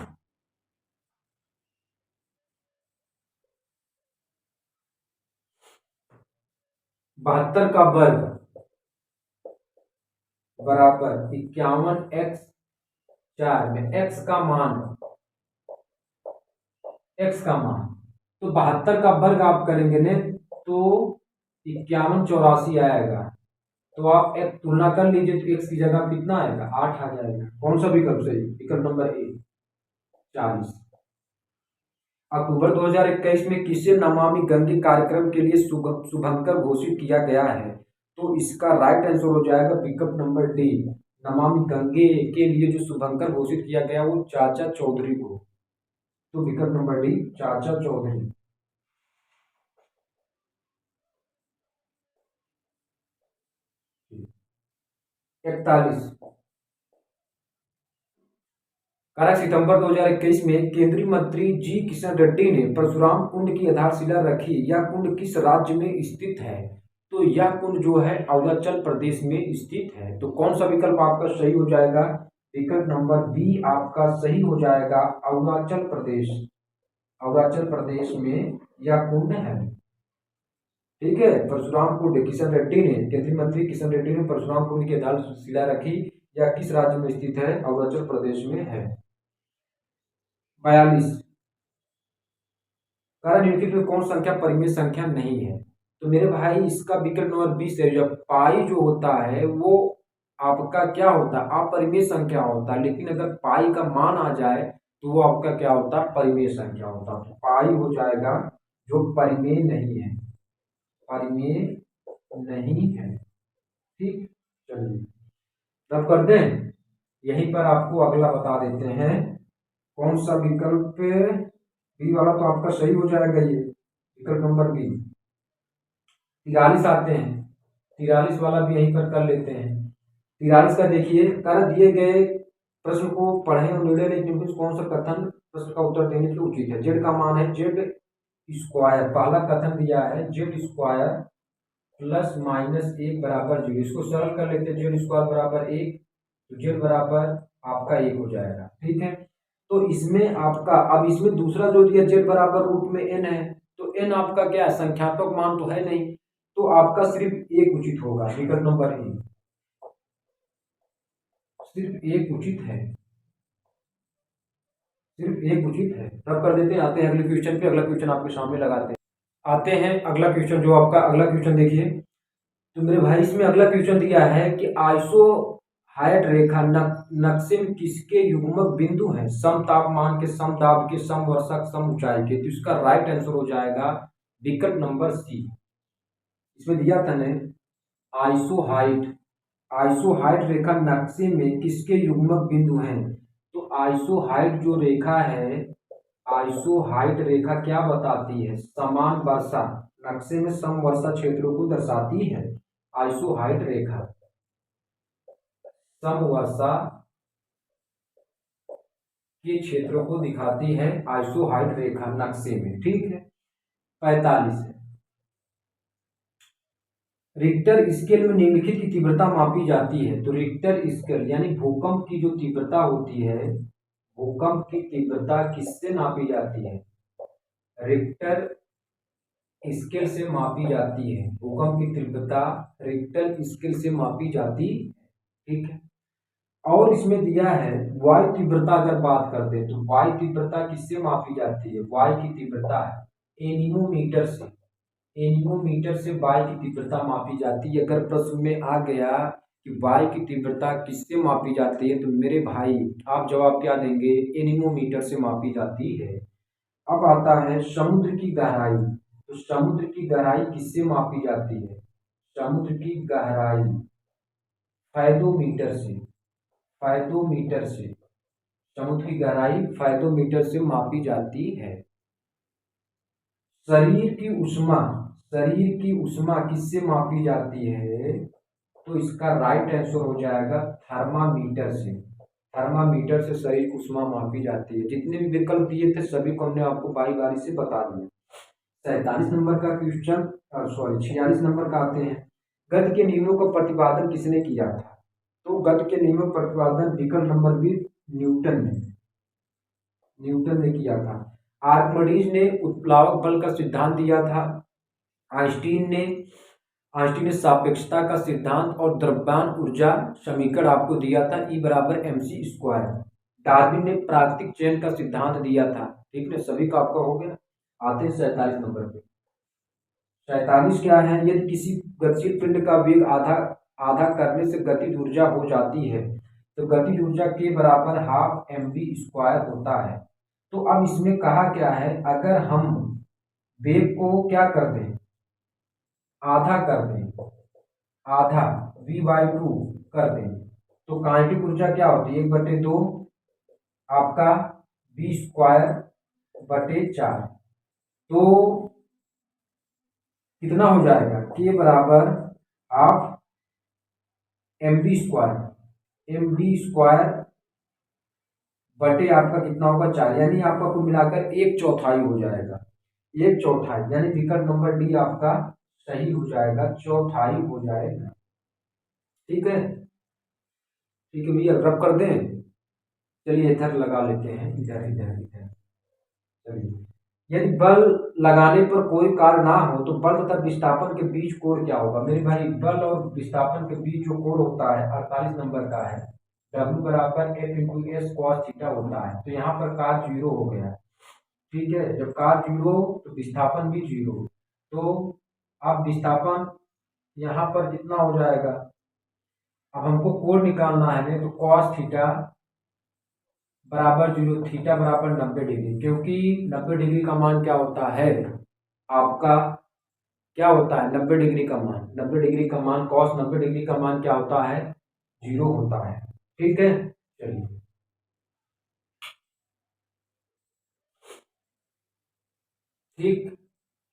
72 का वर्ग बराबर 51x4 में x का मान, तो 72 का वर्ग आप करेंगे ने तो 5184 आएगा। तो आप एक तुलना कर लीजिए, तो x की जगह कितना आएगा, 8 आ जाएगा। कौन सा विकल्प सही, विकल्प नंबर ए 40। अक्टूबर 2021 में किसे नमामि गंगे कार्यक्रम के लिए शुभंकर घोषित किया गया है, तो इसका राइट आंसर हो जाएगा विकल्प नंबर डी। नमामि गंगे के लिए जो शुभंकर घोषित किया गया वो चाचा चौधरी को, तो विकल्प नंबर डी चाचा चौधरी। 41 सितंबर 2021 में केंद्रीय मंत्री जी किशन रेड्डी ने परशुराम कुंड की आधारशिला रखी। यह कुंड किस राज्य में स्थित है, तो यह कुंड जो है अरुणाचल प्रदेश में स्थित है। तो कौन सा विकल्प आपका सही हो जाएगा, विकल्प नंबर बी आपका सही हो जाएगा, अरुणाचल प्रदेश। अरुणाचल प्रदेश में यह कुंड है। ठीक है, परशुराम कुंड किशन रेड्डी ने, केंद्रीय मंत्री किशन रेड्डी ने परशुराम कुंड की आधारशिला रखी। यह किस राज्य में स्थित है, अरुणाचल प्रदेश में है। 42 निम्नलिखित में कौन संख्या परिमेय संख्या नहीं है, तो मेरे भाई इसका विकल्प नंबर 20 है। जब पाई जो होता है वो आपका क्या होता है, अपरिमेय संख्या होता है, लेकिन अगर पाई का मान आ जाए तो वो आपका क्या होता है, परिमेय संख्या होता है। तो पाई हो जाएगा जो परिमेय नहीं है, परिमेय नहीं है। ठीक, चलिए तब कर दें, यहीं पर आपको अगला बता देते हैं कौन सा विकल्प, बी वाला तो आपका सही हो जाएगा, ये विकल्प नंबर बी। 43 आते हैं, 43 वाला भी यहीं पर कर लेते हैं। 43 का देखिए, कर दिए गए प्रश्न को पढ़ें और निर्णय लें कि कौन सा कथन प्रश्न का उत्तर देने के उचित है। जेड का मान है जेड स्क्वायर, पहला कथन दिया है जेड स्क्वायर प्लस माइनस 1 बराबर 0। इसको सरल कर लेते हैं, जेड स्क्वायर बराबर 1, तो जेड बराबर आपका 1 हो जाएगा। ठीक है, तो इसमें आपका, अब इसमें दूसरा जो दिया जेड बराबर रूट में एन है, तो एन आपका क्या है, संख्यात्मक मान तो है नहीं, तो आपका सिर्फ एक उचित होगा, विकल्प नंबर ए, सिर्फ एक उचित है, सिर्फ एक उचित है। तब कर देते हैं, आते हैं अगले क्वेश्चन पे। अगला क्वेश्चन आपके सामने लगाते हैं। आते हैं अगला क्वेश्चन, जो आपका अगला क्वेश्चन देखिए, तो मेरे भाई इसमें अगला क्वेश्चन दिया है कि आइसो हाइट रेखा नक्शे में किसके युग्मक बिंदु हैं, सम तापमान के, सम दाब के, सम वर्षा के, सम ऊंचाई के। तो इसका राइट आंसर हो जाएगा विकल्प नंबर सी। इसमें दिया था ने आइसो हाइट रेखा नक्शे में किसके युग्मक बिंदु हैं, तो आइसो हाइट जो रेखा है, आइसो हाइट रेखा क्या बताती है, समान वर्षा, नक्शे में सम वर्षा क्षेत्रों को दर्शाती है। आइसो हाइट रेखा सम वर्षा के क्षेत्रों को दिखाती है, आइसो हाइट रेखा नक्शे में। ठीक है, 45 है, रिक्टर स्केल में निम्नलिखित की तीव्रता मापी जाती है। तो रिक्टर स्केल यानी भूकंप की जो तीव्रता होती है, भूकंप की तीव्रता किससे नापी जाती है, रिक्टर स्केल से मापी जाती है। भूकंप की तीव्रता रिक्टर स्केल से मापी जाती है। ठीक है, और इसमें दिया है वायु तीव्रता, अगर बात करते हैं तो वायु तीव्रता किससे मापी जाती है, वायु की तीव्रता एनीमोमीटर से, एनीमोमीटर से वायु की तीव्रता मापी जाती है। अगर प्रश्न में आ गया कि वायु की तीव्रता किससे मापी जाती है, तो मेरे भाई आप जवाब क्या देंगे, एनीमोमीटर से मापी जाती है। अब आता है समुद्र की गहराई, तो समुद्र की गहराई किससे मापी जाती है, समुद्र की गहराई फायदोमीटर से, फायदोमीटर से समुद्र की गहराई फायदोमीटर से मापी जाती है। शरीर की ऊष्मा, शरीर की ऊष्मा किससे मापी जाती है? तो इसका राइट आंसर हो जाएगा थर्मामीटर से। थर्मामीटर से शरीर की ऊष्मा मापी जाती है। जितने भी विकल्प दिए थे सभी को हमने आपको बारी बारी से बता दिया। 47 नंबर का क्वेश्चन, सॉरी 46 नंबर का आते हैं। गति के नियमों का प्रतिपादन किसने किया था? तो गति के नियमों का प्रतिपादन विकल्प नंबर बी न्यूटन ने, न्यूटन ने किया था। आर्किमिडीज ने उत्प्लावक बल का सिद्धांत दिया था। आइंस्टीन ने सापेक्षता का सिद्धांत और द्रव्यमान ऊर्जा समीकरण आपको दिया था, E बराबर mc²। डार्विन ने प्राकृतिक चयन का सिद्धांत दिया था। ठीक है, सभी का आपका हो गया। आते हैं 47 नंबर पे। 47 क्या है? यदि किसी गतिशील पिंड का वेग आधा आधा करने से गतिज ऊर्जा हो जाती है तो गतिज ऊर्जा के बराबर हाफ mv² होता है। तो अब इसमें कहा क्या है, अगर हम वेग को क्या कर दें, आधा कर दें, आधा v/2 कर दें, तो काइनेटिक ऊर्जा क्या होती है? 1/2 आपका v²/4। तो कितना हो जाएगा? के बराबर हाफ mv² बटे आपका कितना होगा? 4, यानी आपका कुल मिलाकर 1/4 हो जाएगा। 1/4 यानी विकल्प नंबर डी आपका सही हो जाएगा, 1/4 हो जाएगा। ठीक है, ठीक है भैया, रब कर दें। चलिए इधर लगा लेते हैं, इधर इधर इधर। चलिए, यदि बल लगाने पर कोई कार्य ना हो तो बल तथा विस्थापन के बीच कोण क्या होगा? मेरे भाई, बल और विस्थापन के बीच जो कोण होता है 48 नंबर का है, W बराबर F × S cos थीटा होता है। तो यहाँ पर कार 0 हो गया। ठीक है, जब कार 0 तो विस्थापन भी 0। तो अब विस्थापन यहाँ पर कितना हो जाएगा? अब हमको कोण निकालना है, तो cos थीटा बराबर 0, थीटा बराबर 90 डिग्री, क्योंकि 90 डिग्री का मान क्या होता है आपका? क्या होता है 90 डिग्री का मान? 90 डिग्री का मान, cos 90 डिग्री का मान क्या होता है? 0 होता है। ठीक है, चलिए ठीक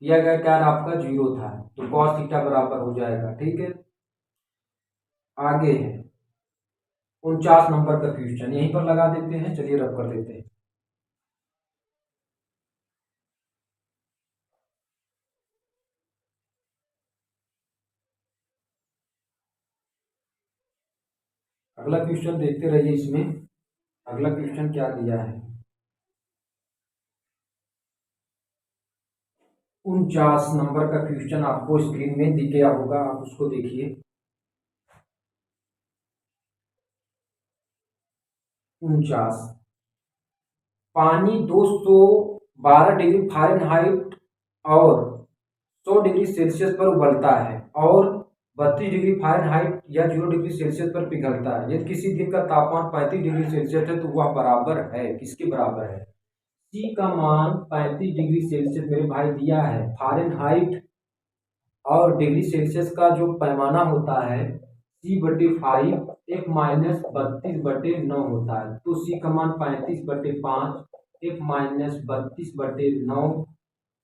किया गया, क्या आपका 0 था, तो cos थीटा बराबर हो जाएगा। ठीक है, आगे है 49 नंबर का क्वेश्चन, यहीं पर लगा देते हैं। चलिए रब कर देते हैं। अगला क्वेश्चन देखते रहिए। इसमें अगला क्वेश्चन क्या दिया है? 49 नंबर का क्वेश्चन आपको स्क्रीन में दिख गया होगा, आप उसको देखिए। 49, पानी 212 डिग्री फ़ारेनहाइट और 100 डिग्री सेल्सियस पर उबलता है और 32 डिग्री फ़ारेनहाइट या 0 डिग्री सेल्सियस पर पिघलता है। यदि किसी दिन का तापमान 35 डिग्री सेल्सियस है तो वह बराबर है, किसके बराबर है? सी का मान 35 डिग्री सेल्सियस मेरे भाई दिया है। फ़ारेनहाइट और डिग्री सेल्सियस का जो पैमाना होता है C/5 F-32/9 होता है। तो C का मान 35/5 F-32/9,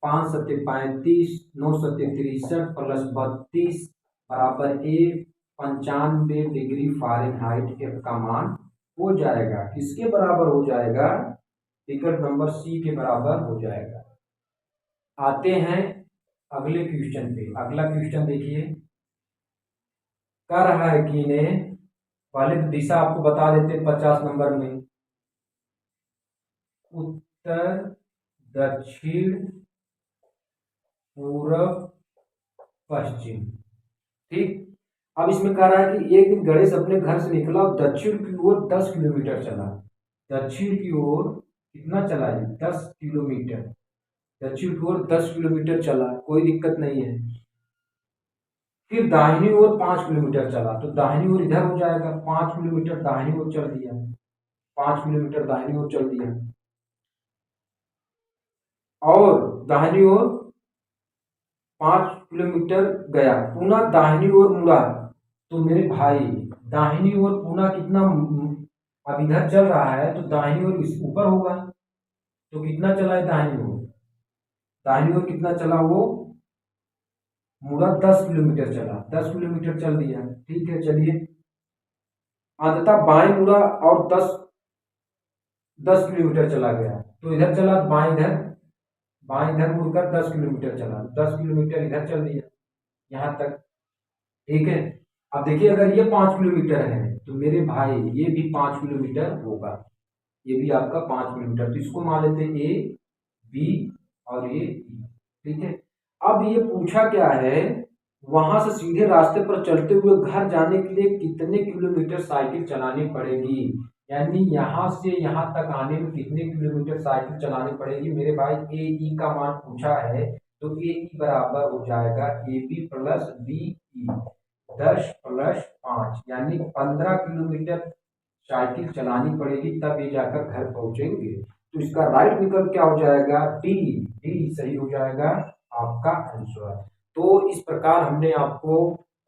5 सत्ते 35, 9 सत्ते 63 प्लस 32 बराबर 95 डिग्री फ़ारेनहाइट F का मान हो जाएगा। किसके बराबर हो जाएगा? विकल्प नंबर सी के बराबर हो जाएगा। आते हैं अगले क्वेश्चन पे। अगला क्वेश्चन देखिए, कर रहा है कि ने पहले तो दिशा आपको बता देते 50 नंबर में, उत्तर दक्षिण पूर्व पश्चिम। ठीक, अब इसमें कह रहा है कि एक दिन गणेश अपने घर से निकला और दक्षिण की ओर 10 किलोमीटर चला। दक्षिण की ओर कितना चला है? 10 किलोमीटर। दक्षिण की ओर 10 किलोमीटर चला, कोई दिक्कत नहीं है। फिर दाहिनी ओर 5 किलोमीटर चला, तो दाहिनी ओर इधर हो जाएगा, 5 किलोमीटर दाहिनी ओर चल दिया, 5 किलोमीटर दाहिनी ओर चल दिया, और दाहिनी ओर 5 किलोमीटर गया, पुनः दाहिनी ओर मुड़ा। तो मेरे भाई दाहिनी ओर पुनः कितना, अब इधर चल रहा है तो दाहिनी ओर इस ऊपर होगा, तो कितना चला है दाहिनी ओर, दाहिनी ओर कितना चला वो मुड़ा 10 किलोमीटर चला, 10 किलोमीटर चल दिया। ठीक है, चलिए अंततः बाएं मुड़ा और 10 किलोमीटर चला गया, तो इधर चला बाएं इधर मुड़कर 10 किलोमीटर चला, 10 किलोमीटर इधर चल दिया यहाँ तक। ठीक है, अब देखिए अगर ये 5 किलोमीटर है तो मेरे भाई ये भी 5 किलोमीटर होगा, ये भी आपका 5 किलोमीटर, तो इसको मान लेते हैं ए बी और ये ई। ठीक है, अब ये पूछा क्या है, वहां से सीधे रास्ते पर चलते हुए घर जाने के लिए कितने किलोमीटर साइकिल चलानी पड़ेगी, यानी यहाँ से यहाँ तक आने में कितने किलोमीटर साइकिल चलानी पड़ेगी मेरे भाई। ए ई का मान पूछा है, तो ए ई बराबर हो जाएगा A B plus B E, 10 plus 5 यानी 15 किलोमीटर साइकिल चलानी पड़ेगी, तब ये जाकर घर पहुंचेंगे। तो इसका राइट विकल्प क्या हो जाएगा, डी, डी सही हो जाएगा आपका आंसर। तो इस प्रकार हमने आपको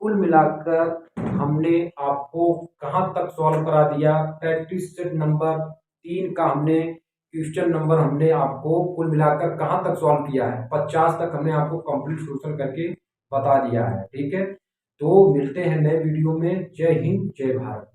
कुल मिलाकर हमने आपको कहाँ तक सॉल्व करा दिया, प्रैक्टिस सेट नंबर 3 का हमने क्वेश्चन नंबर हमने आपको कुल मिलाकर कहाँ तक सॉल्व किया है, 50 तक हमने आपको कंप्लीट सॉल्यूशन करके बता दिया है। ठीक है, तो मिलते हैं नए वीडियो में। जय हिंद, जय भारत।